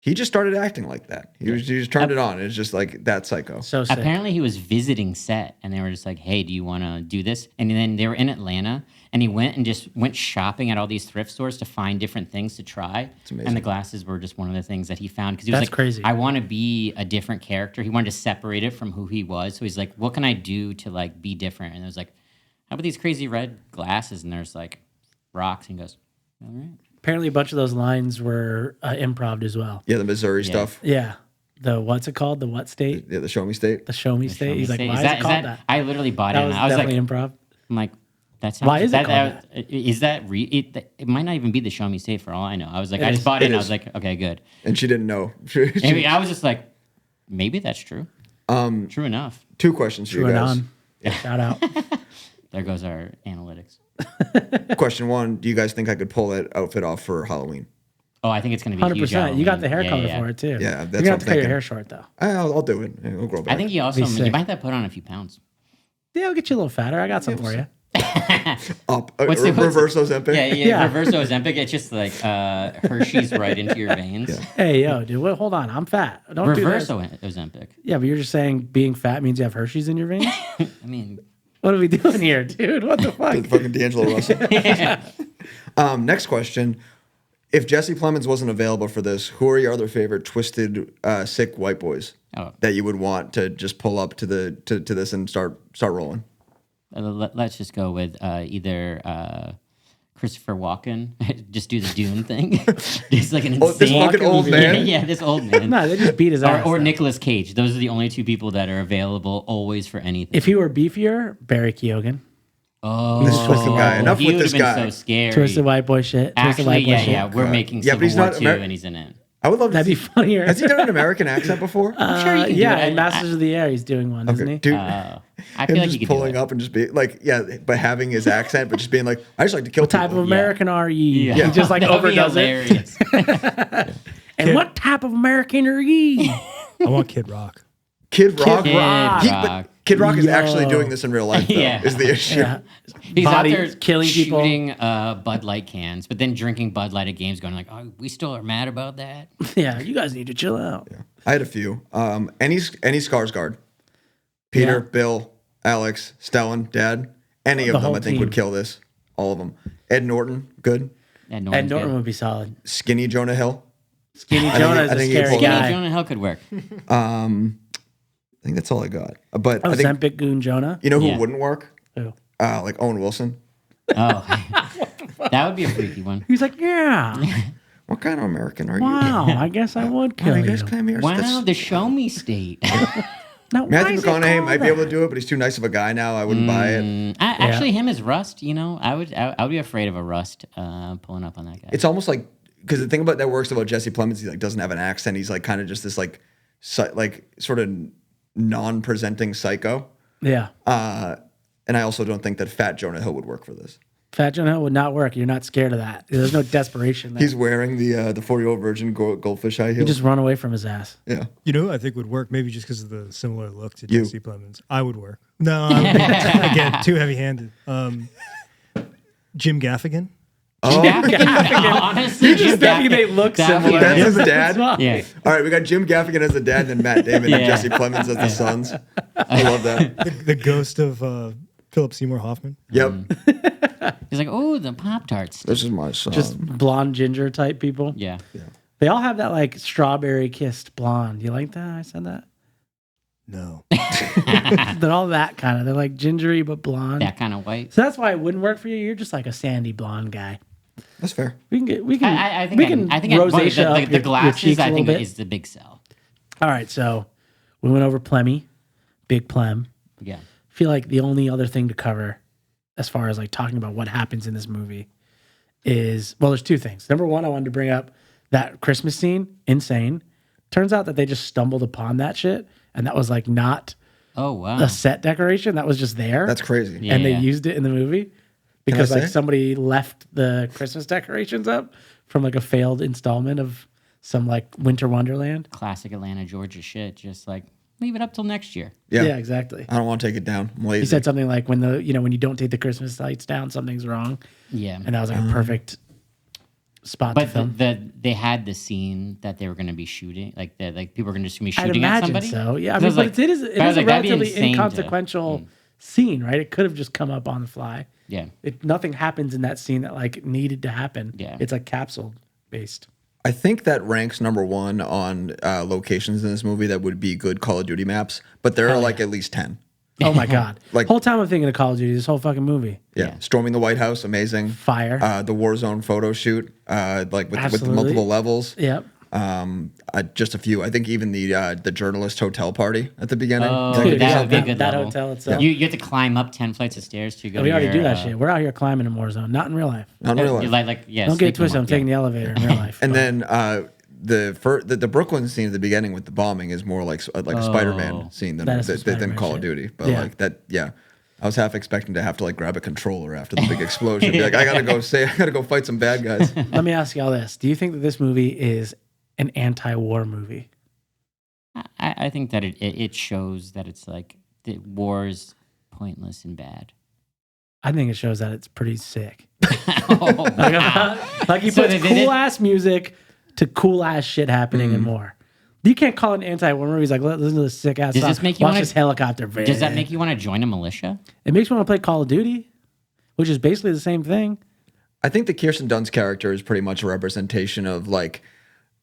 he just started acting like that. He just turned it on. It's just like that psycho. So sick. Apparently, he was visiting set, and they were just like, "Hey, do you want to do this?" And then they were in Atlanta, and he went shopping at all these thrift stores to find different things to try. It's amazing. And the glasses were just one of the things that he found because he was That's like, crazy. "I want to be a different character." He wanted to separate it from who he was. So he's like, "What can I do to like be different?" And it was like, "How about these crazy red glasses?" And there's like rocks, and he goes, "All right." Apparently, a bunch of those lines were improv as well. Yeah, the Missouri stuff. Yeah. The what's it called? The what state? Yeah, the Show Me State. The show me state. He's like, Say, why is it called that? I literally bought That it. was And I was like, definitely improv. I'm like, that sounds. Why is it called Is that it might not even be the Show Me State for all I know. I was like, I is. just bought it, and I is. was like, okay, good. And she didn't know. Maybe I was just like, maybe that's true. True enough. 2 questions for you True guys. on. Shout out. There goes our analytics. Question 1, do you guys think I could pull that outfit off for Halloween? Oh, I think it's going to be huge. 100%. You got the hair Halloween. color for it too. Yeah, You're that's gonna have what to I'm cut your thinking. hair short though. I'll do it. It'll grow back. I think you also sick. you might have to put on a few pounds. Yeah, I'll get you a little fatter. I got some for you. Up. What's Reverse Ozempic. Yeah. Reverse Ozempic. It's just like Hershey's right into your veins. Hey, yo, dude, hold on. I'm fat. Don't Reverse do this. Ozempic. Yeah, but you're just saying being fat means you have Hershey's in your veins? I mean, What are we doing here, dude? What the fuck? Fucking D'Angelo Russell. Next question. If Jesse Plemons wasn't available for this, who are your other favorite twisted, sick white boys that you would want to just pull up to this and start rolling? let's just go with either Christopher Walken. Just do the Dune thing. Just like an insane... this fucking old man? Yeah, this old man. No, they just beat his ass. Or though. Nicolas Cage. Those are the only 2 people that are available always for anything. If he were beefier, Barry Keoghan. Oh, This fucking guy. Enough he with would this have been guy. so scary. Twisted white boy shit. Twisted Actually, white boy shit. yeah, we're making Yeah, but Civil he's War not 2 Amer- and he's in it. I would love to That'd be see. funnier. Has he done an American accent before? I'm sure he can Yeah, do it. in Masters of the Air, he's doing one, isn't he? Dude, I him feel like just he could do pulling it. up and just be like, but having his accent, but just being like, I just like to kill What type people. of American are you? Yeah. He just like That would be overdoes it. hilarious. And what type of American are ye? I want Kid Rock. Kid Rock. Kid Rock. But Kid Rock is actually Yo. doing this in real life, though, Yeah. is the issue. Yeah. He's Body out there killing people. shooting Bud Light cans, but then drinking Bud Light at games, going like, "Oh, we still are mad about that." Yeah, you guys need to chill out. I had a few. Any Skarsgård. Peter, Yeah. Bill, Alex, Stellan, Dad. Any The of them, whole I think, team. would kill this. All of them. Ed Norton, good. And Ed Norton would be solid. Skinny Jonah Hill. Skinny I Jonah is think a he could scary pull that. guy. Jonah Hill could work. I think that's all I got. But I think, Ozempic Goon Jonah. you know who Yeah. wouldn't work? Who? Like Owen Wilson. Oh, that would be a freaky one. He's like, yeah. What kind of American are you? Wow, I guess I would Wow, kill you you. guys came here. Wow, the show me state. Now, why Matthew is it McConaughey called might be that? able to do it, but he's too nice of a guy now. I wouldn't buy it. Actually, him as Rust, you know, I would be afraid of a Rust pulling up on that guy. It's almost like, because the thing about that works about Jesse Plemons, he like doesn't have an accent. He's like kind of just this like sort of non-presenting psycho. Yeah. And I also don't think that fat Jonah Hill would work for this. Fat Jonah Hill would not work. You're not scared of that. There's no desperation there. He's wearing the 40-year-old virgin goldfish high You heels. just run away from his ass. Yeah. You know who I think would work? Maybe just because of the similar look to You. Jesse Plemons. I would work. No, again, too heavy-handed. Jim Gaffigan. Honestly, Jim thinking they Gaffigan- look Gaffigan- similar. That's his dad? Yeah. All right, we got Jim Gaffigan as the dad, and Matt Damon and Yeah. Jesse Plemons as the sons. I love that. The ghost of Philip Seymour Hoffman. Yep. He's like, oh, the Pop Tarts. This is my son. Just blonde ginger type people. Yeah. They all have that like strawberry kissed blonde. You like that? I said that. No. They're all that kind of. They're like gingery but blonde. That kind of white. So that's why it wouldn't work for you. You're just like a sandy blonde guy. That's fair. We can I think we can rosacea up the your glasses. cheeks a I little think bit. is the big sell. All right, so we went over Plemmy, Big Plem. Yeah. I feel like the only other thing to cover as far as like talking about what happens in this movie is, well, there's 2 things. Number 1, I wanted to bring up that Christmas scene, insane. Turns out that they just stumbled upon that shit, and that was like not Oh wow. a set decoration. That was just there. That's crazy. Yeah. And they used it in the movie because I like say? somebody left the Christmas decorations up from like a failed installment of some like Winter Wonderland. Classic Atlanta, Georgia shit. Just like leave it up till next year. Yeah. Exactly. I don't want to take it down. I'm lazy. He said something like when you don't take the Christmas lights down, something's wrong. Yeah. And that was like a perfect spot to But film. they had the scene that they were going to be shooting, like people were going to be I'd shooting at imagine somebody. so. Yeah, I So mean, but it is I was a like, that'd be relatively insane to- inconsequential scene, right? It could have just come up on the fly. Yeah. Nothing happens in that scene that like needed to happen. Yeah. It's like capsule based. I think that ranks number one on locations in this movie that would be good Call of Duty maps, but there are like at least 10. Oh my god! Like- Whole time I'm thinking of Call of Duty. This whole fucking movie. Yeah. Storming the White House, amazing. Fire. The Warzone photo shoot, like with Absolutely. multiple levels. Yep. Just a few. I think even the journalist hotel party at the beginning. Oh, Dude, that yeah, would be a good that level. hotel itself. You have to climb up 10 flights of stairs to go. We to already your, do that shit. We're out here climbing in Warzone, not in real life. Not in real life. Like yes. Don't get it sleeping twisted. I'm one, taking the elevator in real life. And but- then the Brooklyn scene at the beginning with the bombing is more like a Spider-Man scene than That is some than Spider-Man Call of shit. Duty. But Yeah. like that, yeah. I was half expecting to have to like grab a controller after the big explosion. Be like, I gotta go fight some bad guys. let me ask you all this: do you think that this movie is an anti-war movie? I think that it shows that it's like the war is pointless and bad. I think it shows that it's pretty sick. Oh, wow. Like he So puts they did it- cool ass music to cool ass shit happening and more. You can't call it an anti-war movie. He's like, listen to this sick ass Does song. this make you Watch wanna- this helicopter. Does that make you want to join a militia? It makes me want to play Call of Duty, which is basically the same thing. I think the Kirsten Dunst character is pretty much a representation of like,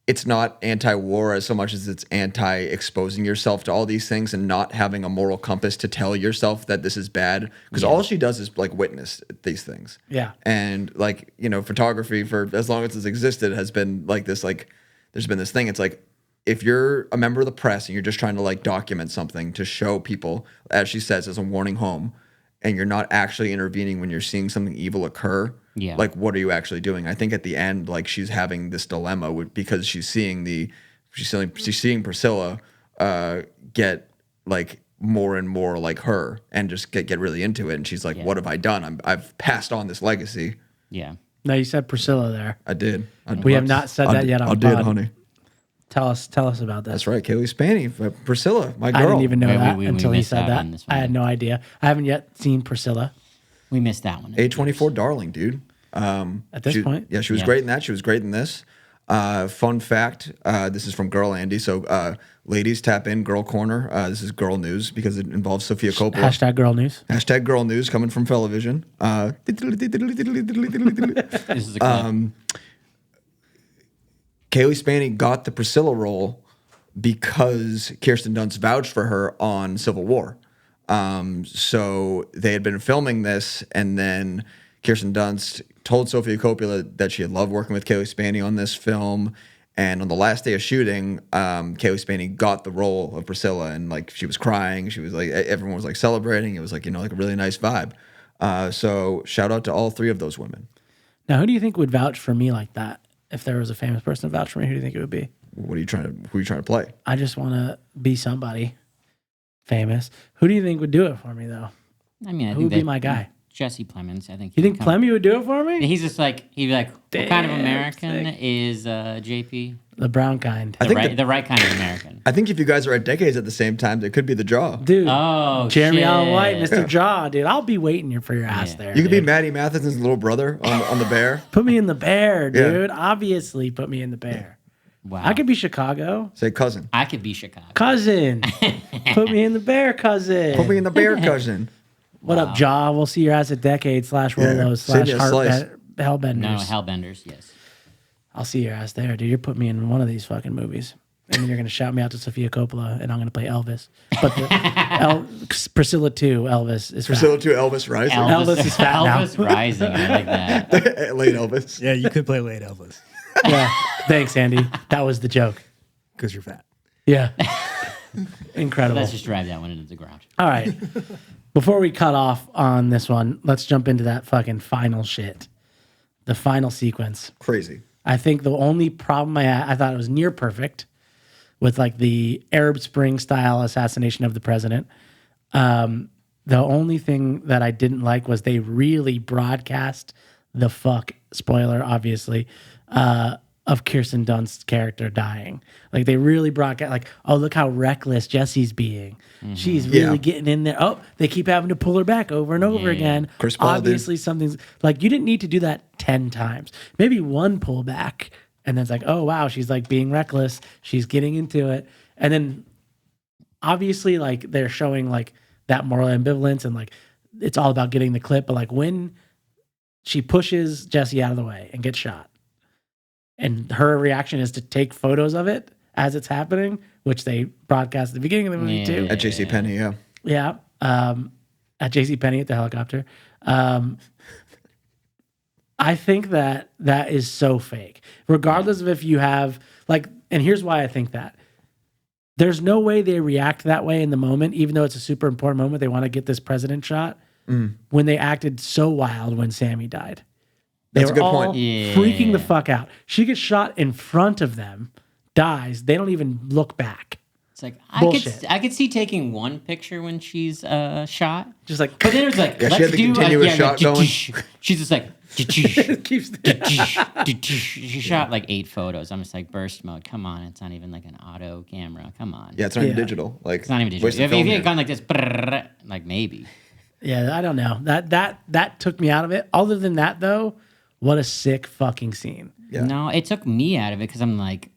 it's not anti-war as so much as it's anti-exposing yourself to all these things and not having a moral compass to tell yourself that this is bad. Because all she does is like witness these things. Yeah. And like, photography for as long as it's existed has been like this, like there's been this thing. It's like, if you're a member of the press and you're just trying to like document something to show people, as she says, as a warning home, and you're not actually intervening when you're seeing something evil occur, Yeah. like what are you actually doing? I think at the end, like she's having this dilemma because she's seeing Priscilla get like more and more like her and just get really into it, and she's like, what have I done? I've passed on this legacy. Yeah. No, you said Priscilla there. I did. We have not said that yet on I did, pod. honey. Tell us about that. That's right, Kaylee Spaney, Priscilla, my girl. I didn't even know Yeah, that we until he missed said out that. on this one. I had no idea. I haven't yet seen Priscilla. We missed that one. A24 darling, dude. At this point? Yeah, she was great in that. She was great in this. Fun fact, this is from Girl Andy. So ladies, tap in, Girl Corner. This is girl news because it involves Sofia Coppola. Hashtag girl news. Hashtag girl news coming from Fellavision. This is a clip. Kaylee Spaney got the Priscilla role because Kirsten Dunst vouched for her on Civil War. So they had been filming this, and then Kirsten Dunst told Sofia Coppola that she had loved working with Kaylee Spaney on this film. And on the last day of shooting, Kaylee Spaney got the role of Priscilla, and like she was crying. She was like, everyone was like celebrating. It was like, like a really nice vibe. So shout out to all three of those women. Now, who do you think would vouch for me like that? If there was a famous person to vouch for me, who do you think it would be? Who are you trying to play? I just want to be somebody famous. Who do you think would do it for me, though? I mean, I Who think would be that my guy? Jesse Plemons. I think. You think Plemmy would do it for me? He's just like he'd be like, what kind of Damn, American sick. is JP? The brown kind. I think The right kind of American. I think if you guys are at decades at the same time, there could be the draw. Dude, Oh, Jeremy shit. Allen White, Mr. Jaw, dude. I'll be waiting here for your ass Yeah. there. You could be dude. Maddie Matheson's little brother on the Bear. Put me in the bear, Yeah. dude. Obviously, put me in the bear. Wow. I could be Chicago. Say cousin. I could be Chicago. Cousin. Put me in the bear, cousin. Put me in the Bear cousin. What up, Jaw? We'll see your ass at Decade / Rolos Send / you a slice. Hellbenders. No, Hellbenders. Yes. I'll see your ass there, dude. You're putting me in one of these fucking movies. And then you're going to shout me out to Sofia Coppola, and I'm going to play Elvis. But Priscilla 2, Elvis is Priscilla fat. to Elvis Rising. Elvis is fat now. Elvis Rising. I like that. Late Elvis. Yeah, you could play late Elvis Yeah. Thanks, Andy. That was the joke. because you're fat. Yeah. Incredible. Let's just drive that one into the ground. All right. Before we cut off on this one, let's jump into that fucking final shit. The final sequence. Crazy. I think the only problem I thought it was near perfect with like the Arab Spring style assassination of the president. The only thing that I didn't like was they really broadcast the fuck, spoiler, obviously, of Kirsten Dunst's character dying. Like they really brought like, oh, look how reckless Jesse's being. She's really getting in there. Oh, they keep having to pull her back over and over again. Chris Paul Obviously, something's like you didn't need to do that 10 times. Maybe one pullback, and then it's like, oh wow, she's like being reckless. She's getting into it, and then obviously, like they're showing like that moral ambivalence, and like it's all about getting the clip. But like when she pushes Jesse out of the way and gets shot, and her reaction is to take photos of it as it's happening, which they broadcast at the beginning of the movie too. At JCPenney, yeah. Yeah. At JCPenney at the helicopter. I think that is so fake. Regardless of if you have, like, and here's why I think that. There's no way they react that way in the moment, even though it's a super important moment. They want to get this president shot when they acted so wild when Sammy died. They That's a were good all point. freaking the fuck out. She gets shot in front of them, dies. They don't even look back. It's like Bullshit. I could see taking one picture when she's shot, Just like, but then there's like Yeah, she let's had the do continuous shot going. She's just like keeps she shot like 8 photos. I'm just like burst mode. Come on, it's not even like an auto camera. Come on, Yeah, it's not even digital. Like it's not even digital. wasted If film you here. had gone like this, like maybe. Yeah, I don't know. That took me out of it. Other than that, though, what a sick fucking scene. Yeah. No, it took me out of it because I'm like,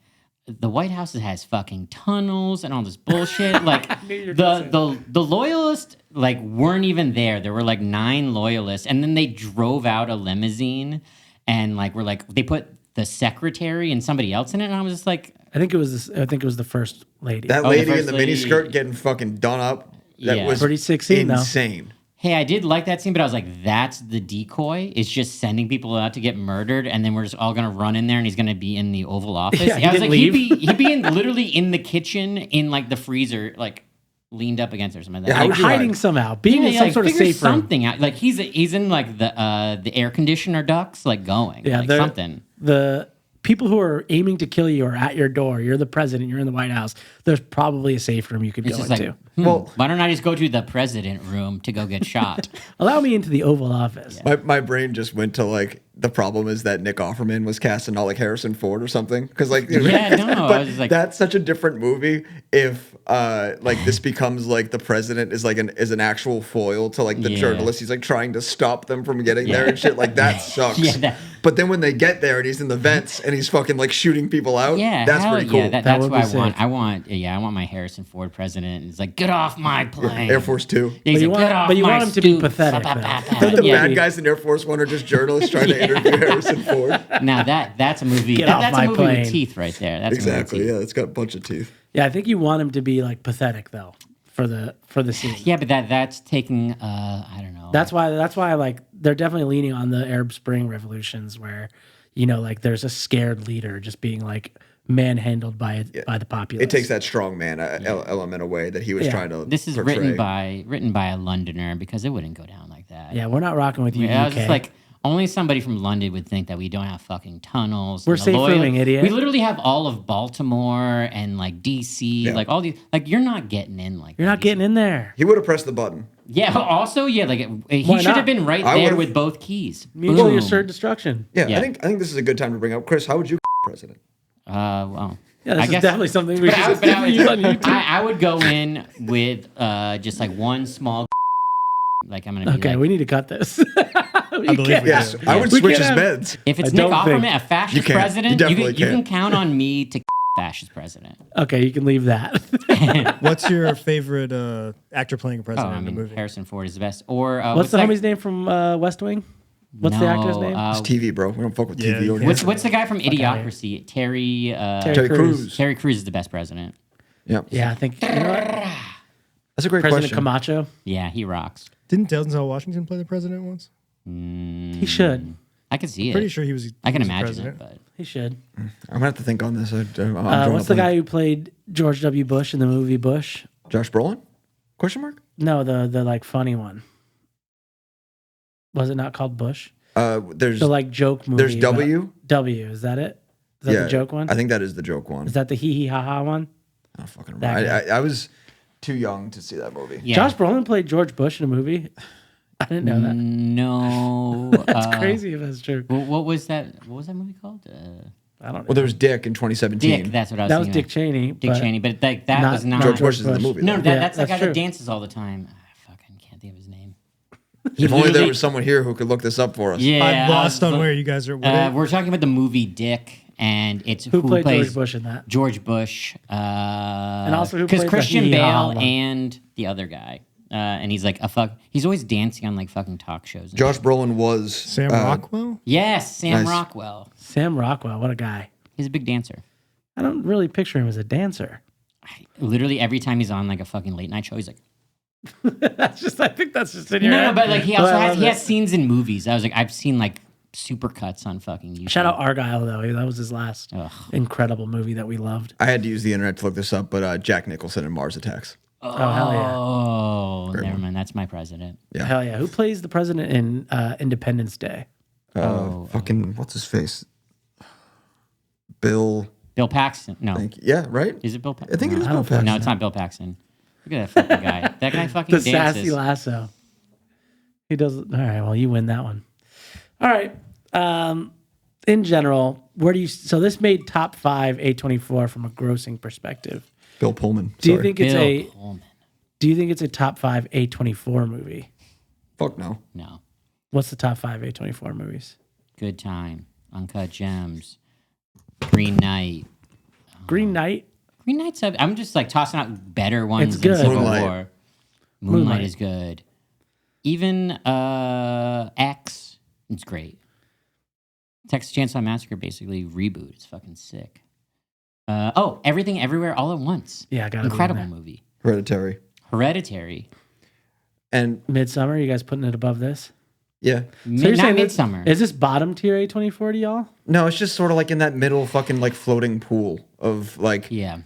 the White House has fucking tunnels and all this bullshit. Like the loyalists like weren't even there. There were like 9 loyalists, and then they drove out a limousine, and like we're like they put the secretary and somebody else in it, and I was just like, I think it was the first lady. That the lady in first the lady- miniskirt getting fucking done up. That Yeah. was Pretty sick scene, though. insane. hey, I did like that scene, but I was like, that's the decoy. It's just sending people out to get murdered, and then we're just all gonna run in there, and he's gonna be in the Oval Office. Yeah, he I was didn't like, leave. he'd be literally in the kitchen, in like the freezer, like leaned up against it or something like that. Yeah, how Like, would you hiding hide? somehow, being in some sort of figure safe room. something out. Like he's in like the air conditioner ducts, like going. Yeah, like they're- something. The people who are aiming to kill you are at your door. You're the president. You're in the White House. There's probably a safe room you could It's go just like, into. Well- why don't I just go to the president room to go get shot? Allow me into the Oval Office. My brain just went to like the problem is that Nick Offerman was cast in all like Harrison Ford or something because like Yeah, no, I but was just like- that's such a different movie if like this becomes like the president is like an actual foil to like the Yeah. journalist. He's like trying to stop them from getting there and shit like that sucks. Yeah, that- but then when they get there and he's in the vents and he's fucking like shooting people out, Yeah, that's hell pretty cool. Yeah, that's would what be I want. sick. I want my Harrison Ford president. It's like, get off my plane. Air Force Two. Yeah, he's But you like, want- "Get off but you my want him to be stoop." pathetic, Ba, though. ba, ba, The The ba. Yeah. bad guys in Air Force One are just journalists trying to interview Harrison Ford. Now that's a movie. Get off That's my a movie plane. with teeth right there. That's Exactly. A movie with Yeah, it's got a bunch of teeth. Yeah, I think you want him to be like pathetic though for the scene. teeth. Yeah, but that's taking. I don't know. That's why like they're definitely leaning on the Arab Spring revolutions where, you know, like there's a scared leader just being like manhandled by the populace. It takes that strong man element away that he was Yeah. trying to. This is portray. written by a Londoner because it wouldn't go down like that. Yeah, we're not rocking with you, Yeah, I UK. was just like, only somebody from London would think that we don't have fucking tunnels. We're and the safe loyal- rooming, idiot. We literally have all of Baltimore and like DC, like all these. Like you're not getting in like You're not getting in there. He would have pressed the button. Yeah. Also, yeah, like he Why should not? have been right I there would've- with both keys. Mutually Boom. assured destruction. Yeah, Yeah. I think this is a good time to bring up Chris. How would you president? Well. Yeah, this I is guess- definitely something we But should use on YouTube. I would go in with just like one small. Like I'm gonna be Okay, like, we need to cut this. I believe we Yes, do. I would We switch can't his have- meds. if it's I Nick don't think- Offerman, a fascist You can't. You president, you definitely can can't. count on me to fascist president. Okay, you can leave that. What's your favorite actor playing a Oh, president I in the mean, movie? Harrison Ford is the best. Or What's the that- homie's name from West Wing? What's the actor's name? It's TV, bro. We don't fuck with Yeah, TV. you over can't. here. What's the guy from Idiocracy? Terry Terry Crews. Terry Crews is the best president. Yeah, Yeah, I think you know what? that's a great President question. Camacho. Yeah, he rocks. Didn't Denzel Washington play the president once? He should. I can see it. Pretty sure he was. I can he was the imagine president. it, but He should. I'm gonna have to think on this. I'm drawing What's a the blank. guy who played George W. Bush in the movie Bush? Josh Brolin? Question mark? No, the like funny one. Was it not called Bush? There's The like joke movie. there's about- W. W. Is that it? Is that the joke one? I think that is the joke one. Is that the hee hee ha ha one? I don't fucking that remember. I was too young to see that movie. yeah. Josh Brolin played George Bush in a movie. I didn't know that. No, That's crazy if that's true. What was that? What was that movie called? I don't know. Well, there was Dick in 2017. Dick, that's what I was That was thinking Dick Cheney. Dick Cheney, but that not was not. George Bush is in the movie. No, though. that's the that's guy true. that dances all the time. I fucking can't think of his name. If only there literally- was someone here who could look this up for us. Yeah, I'm lost I was- on where you guys are. We're talking about the movie Dick, and it's Who played plays George Bush in that? George Bush, and also who because played the Christian hee-haw Bale one? and the other guy, and he's like he's always dancing on like fucking talk shows. and Josh shit. Brolin was Sam Rockwell? Yes, Sam Nice. Rockwell. Sam Rockwell, what a guy. He's a big dancer. I don't really picture him as a dancer. Literally every time he's on like a fucking late night show, he's like, I think that's just in your no, head. but like he But also I has love he it. has scenes in movies. I was like, I've seen like super cuts on fucking YouTube. Shout out Argyle, though. That was his last Ugh. incredible movie that we loved. I had to use the internet to look this up, but Jack Nicholson in Mars Attacks. Oh, hell yeah. Oh, never mind. That's my president. Yeah. Hell yeah. Who plays the president in Independence Day? Fucking what's his face? Bill. Bill Paxton. No, Yeah, right. is it Bill Paxton? I think it is I Bill don't think Paxton. No, it's not Bill Paxton. Look at that fucking guy. That guy fucking The dances. Sassy Lasso. He does. All right. Well, you win that one. All right. In general, where do you? So this made top 5 A24 from a grossing perspective. Bill Pullman. Do you Sorry. think it's Bill a? Pullman. Do you think it's a top 5 A24 movie? Fuck no. No. What's the top 5 A24 movies? Good Time. Uncut Gems. Green Knight. Green Knight. Green Knight's. I'm just like tossing out better ones It's than good. Civil Moonlight. War. Moonlight. Moonlight is good. Even X. It's great. Texas Chainsaw Massacre basically reboot. It's fucking sick. Everything Everywhere All at Once. Yeah, got Incredible movie. Hereditary. Hereditary. And Midsummer. You guys putting it above this? yeah. You're Not saying Midsummer. Is this bottom tier A24 to y'all? No, it's just sort of like in that middle fucking like floating pool of like Yeah.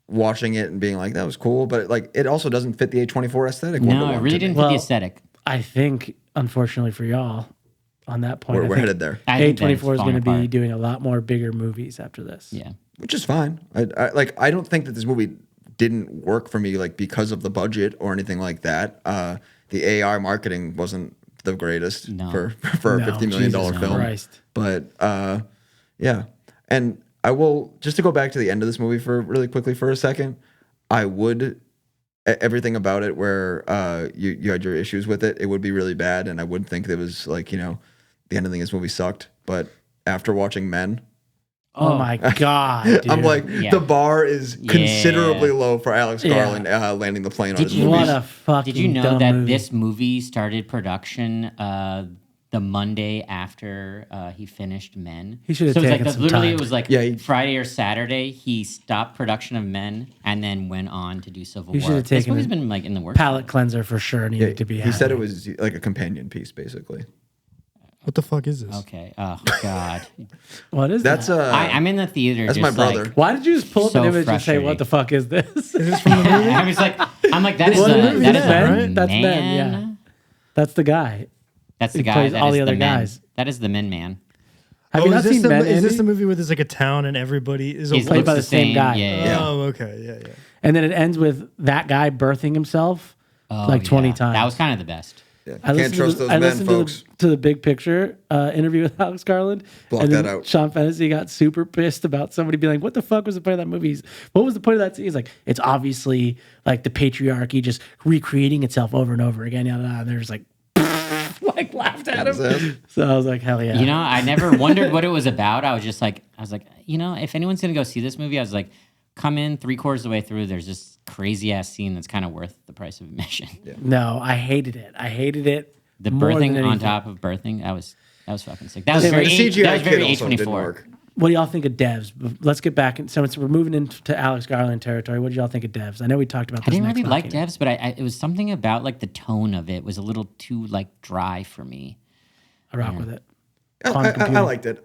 watching it and being like, that was cool. But like it also doesn't fit the A24 aesthetic. one to No, it one really to me. didn't fit Well, the aesthetic. I think, unfortunately for y'all, on that point, We're I think headed there, I think that A24 it's is going to falling be apart. doing a lot more bigger movies after this. Yeah. which is fine. I don't think that this movie didn't work for me like because of the budget or anything like that. The AI marketing wasn't the greatest No. for a No, $50 million Jesus film. Christ. But yeah, and I will just to go back to the end of this movie for really quickly for a second. I would everything about it where you had your issues with it. It would be really bad, and I would think it was like the ending of this movie sucked. But after watching Men, Oh, my God, dude. I'm like Yeah. the bar is considerably low for Alex Yeah. Garland landing the plane on his you- movies. What a fucking Did you know dumb that movie. this movie started production the Monday after he finished Men? He should have so it was taken like some literally time. it was like Yeah, he- Friday or Saturday he stopped production of Men and then went on to do Civil He War. should have This taken movie's a been like in the works. palate cleanser for sure needed Yeah, to be he said it happening. was like a companion piece, basically. What the fuck is this? Okay. Oh God. What is That's that? I'm in the theater. That's just my brother. Like, Why did you just pull up So an image and say, frustrating. what the fuck is this? Is this from the movie? I was like, that is Well, the the movie that is is Men, a right? That's Men, man. yeah. That's the guy. That's the He guy. plays that all is the other Men. guys. That is the Men Man. Have you not seen Men, is this Andy? the movie where there's like a town and everybody is a He's played by looks the same guy. Yeah. yeah. Oh, okay. Yeah, yeah. And then it ends with that guy birthing himself Oh, like 20 yeah. times. That was kind of the best. Yeah. I Can't trust those men, listened folks. to the Big Picture interview with Alex Garland. Block and then that out. Sean Fennessy got super pissed about somebody being like, what the fuck was the point of that movie? What was the point of that scene? He's like, it's obviously like the patriarchy just recreating itself over and over again. Yada, yada. And they're just like laughed at him. So I was like, hell yeah. You know, I never wondered what it was about. I was like, if anyone's gonna go see this movie, I was like, come in 3/4 of the way through. There's this crazy ass scene that's kind of worth the price of admission. No, I hated it. The more than birthing on anything. top of birthing, that was fucking sick. That was The very CGI that was kid very also didn't A24. work. What do y'all think of Devs? Let's get back. So we're moving into Alex Garland territory. What do y'all think of Devs? I know we talked about I this. didn't next really like Monkey Man. Devs, but it was something about like the tone of it was a little too like dry for me. I rock with it. I Quantum computing. liked it.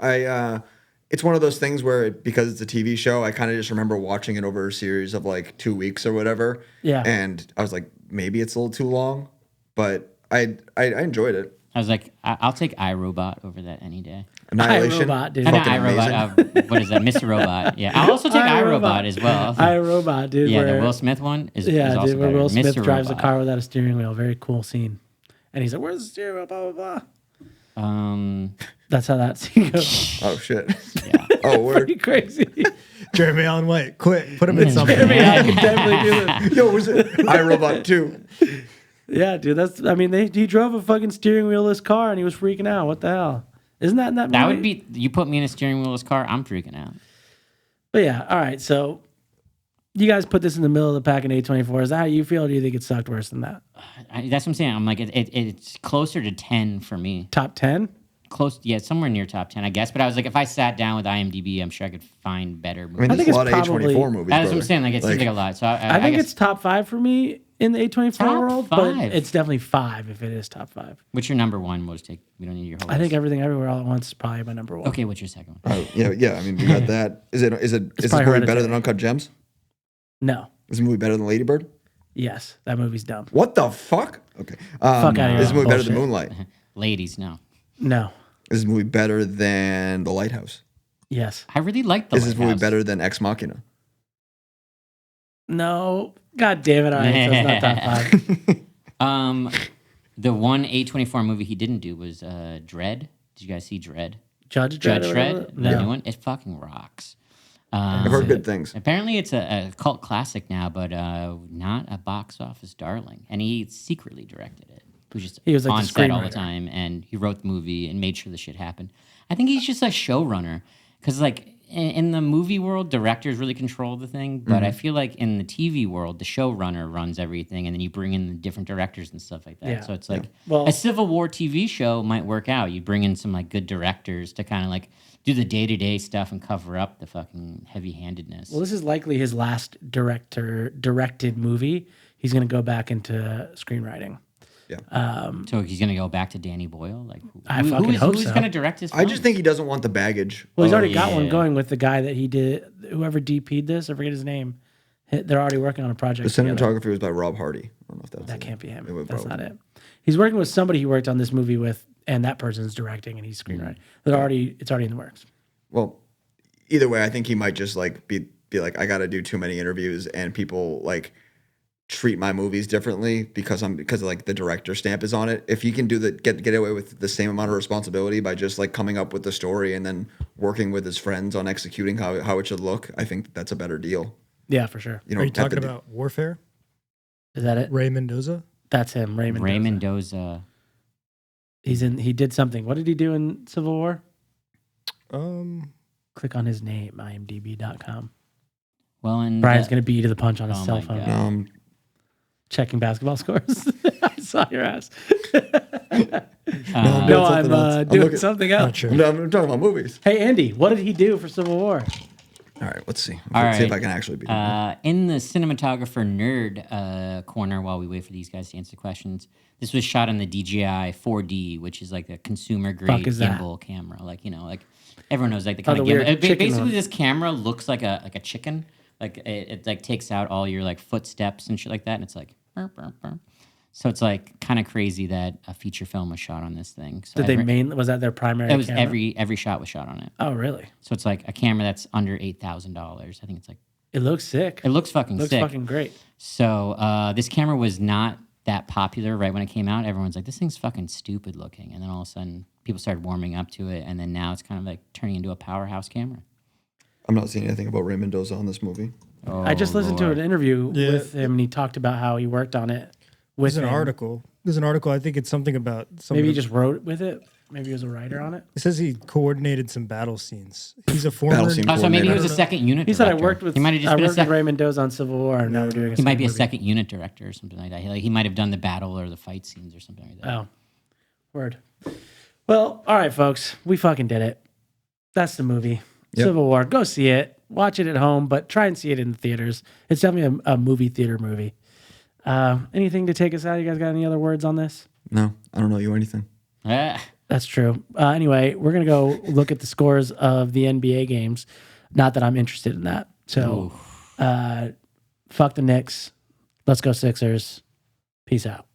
It's one of those things where because it's a TV show, I kind of just remember watching it over a series of like 2 weeks or whatever. Yeah. And I was like, maybe it's a little too long, but I enjoyed it. I was like, I'll take iRobot over that any day. Annihilation. iRobot, dude. Fucking Not amazing. iRobot. What is that? Mr. Robot. Yeah, I'll also take iRobot as well. iRobot, dude. Yeah, where, the Will Smith one is yeah, also dude, where better. Will Smith Mr. drives a Robot. car without a steering wheel. Very cool scene. And he's like, "Where's the steering wheel?" Blah blah blah. That's how that scene goes. Oh shit. Yeah. Oh, word. Pretty crazy. Jeremy Allen White, quick, put him in something. I could definitely do this. Yo, was it iRobot 2? Yeah, dude. He drove a fucking steering wheelless car and he was freaking out. What the hell? Isn't that in that movie? That would be, you put me in a steering wheelless car, I'm freaking out. But yeah, all right. So you guys put this in the middle of the pack in A24. Is that how you feel, or do you think it sucked worse than that? That's what I'm saying. I'm like, it's closer to 10 for me. Top 10? Close, yeah, somewhere near top 10, I guess. But I was like, if I sat down with IMDb, I'm sure I could find better I movies. mean, I there's think a lot it's of probably- A24 movies. That's what I'm brother. saying. Like, it seems like a lot. So I think guess, it's top 5 for me in the A24 Top world, 5? but it's definitely 5 if it is top 5. What's your number one? We'll just take, we don't need your whole I think list. Everything Everywhere All at Once is probably my number 1. Okay, what's your second one? Oh, yeah. I mean, we got that. Is this probably movie better Hereditary. than Uncut Gems? No. Is this movie better than Lady Bird? Yes, that movie's dumb. What the fuck? Okay. Fuck outta here. Is this movie better than Bullshit. Moonlight? Ladies, no. No. Is this movie better than The Lighthouse? Yes. I really like the Is this movie Lighthouse. better than Ex Machina? No. God damn it. All right, so it's not top 5. The one A24 movie he didn't do was Dredd. Did you guys see Dredd? Judge Judge Dredd? Dredd, the new one. It fucking rocks. I've heard good things. Apparently, it's a cult classic now, but not a box office darling. And he secretly directed it. He was like on the set all the screenwriter. time, and he wrote the movie and made sure the shit happened. I think he's just a showrunner, because like in the movie world, directors really control the thing, but I feel like in the TV world, the showrunner runs everything, and then you bring in the different directors and stuff like that. Yeah. So it's like Well- a Civil War TV show might work out. You bring in some like good directors to kind of like do the day-to-day stuff and cover up the fucking heavy-handedness. Well, this is likely his last directed movie. He's going to go back into screenwriting. So he's gonna go back to Danny Boyle. Like, I fucking hope who's so. gonna direct his? I just films? think he doesn't want the baggage. Well, he's of- already got one yeah. going with the guy that he did, whoever DP'd this. I forget his name. They're already working on a project The together. cinematography was by Rob Hardy. I don't know if that's That can't be him. It was That's probably- not it. He's working with somebody he worked on this movie with, and that person's directing and he's screenwriting. It's already in the works. Well, either way, I think he might just like be like, I got to do too many interviews, and people like treat my movies differently because like the director stamp is on it. If he can do get away with the same amount of responsibility by just like coming up with the story and then working with his friends on executing how it should look, I think that's a better deal. Yeah, for sure. You know, Are you have talking to- about Warfare? Is that it? Ray Mendoza? That's him, Raymond. Ray Mendoza. Mendoza. He did something. What did he do in Civil War? Click on his name, imdb.com. Well, and Brian's going to beat you to the punch on his Oh cell my phone. God. Checking basketball scores. I saw your ass. I'm No, doing I'm something else. I'm doing looking- something else. Not sure. I'm talking about movies. Hey, Andy, what did he do for Civil War? All right, let's see. All Let's see if right. I can actually beat him. in the cinematographer nerd corner, while we wait for these guys to answer questions, this was shot on the DJI 4D, which is like a consumer grade Fuck is that? gimbal camera. Like, you know, like everyone knows like the Oh, kind the of weird gimbal. chicken Basically, one. this camera looks like a chicken. Like it like takes out all your like footsteps and shit like that, and it's like. Burp, burp, burp. So it's like kind of crazy that a feature film was shot on this thing. So Was that their primary It was camera? every shot was shot on it. Oh, really? So it's like a camera that's under $8,000. I think it's like It looks sick. it looks fucking looks sick. fucking great. So this camera was not that popular right when it came out. Everyone's like, this thing's fucking stupid looking, and then all of a sudden people started warming up to it, and then now it's kind of like turning into a powerhouse camera. I'm not seeing anything about Ray Mendoza on this movie. I just listened to Lord. an interview Yeah. with him, and he talked about how he worked on it with There's an him. article. There's an article. I think it's something about. Maybe he just wrote with it. Maybe he was a writer on it. It says he coordinated some battle scenes. He's a Battle former. scene Oh, so maybe he was a coordinator. second unit. He said, "I director. worked with. He might have just I been a worked with second. Ray Mendoza on Civil War, and now we're doing. He might be a movie." second unit director or something like that. He might have done the battle or the fight scenes or something like that. Oh, word. Well, all right, folks, we fucking did it. That's the movie, Yep. Civil War. Go see it. Watch it at home, but try and see it in the theaters. It's definitely a movie theater movie. Anything to take us out? You guys got any other words on this? No, I don't know you anything. Ah. That's true. Anyway, we're going to go look at the scores of the NBA games. Not that I'm interested in that. So, fuck the Knicks. Let's go Sixers. Peace out.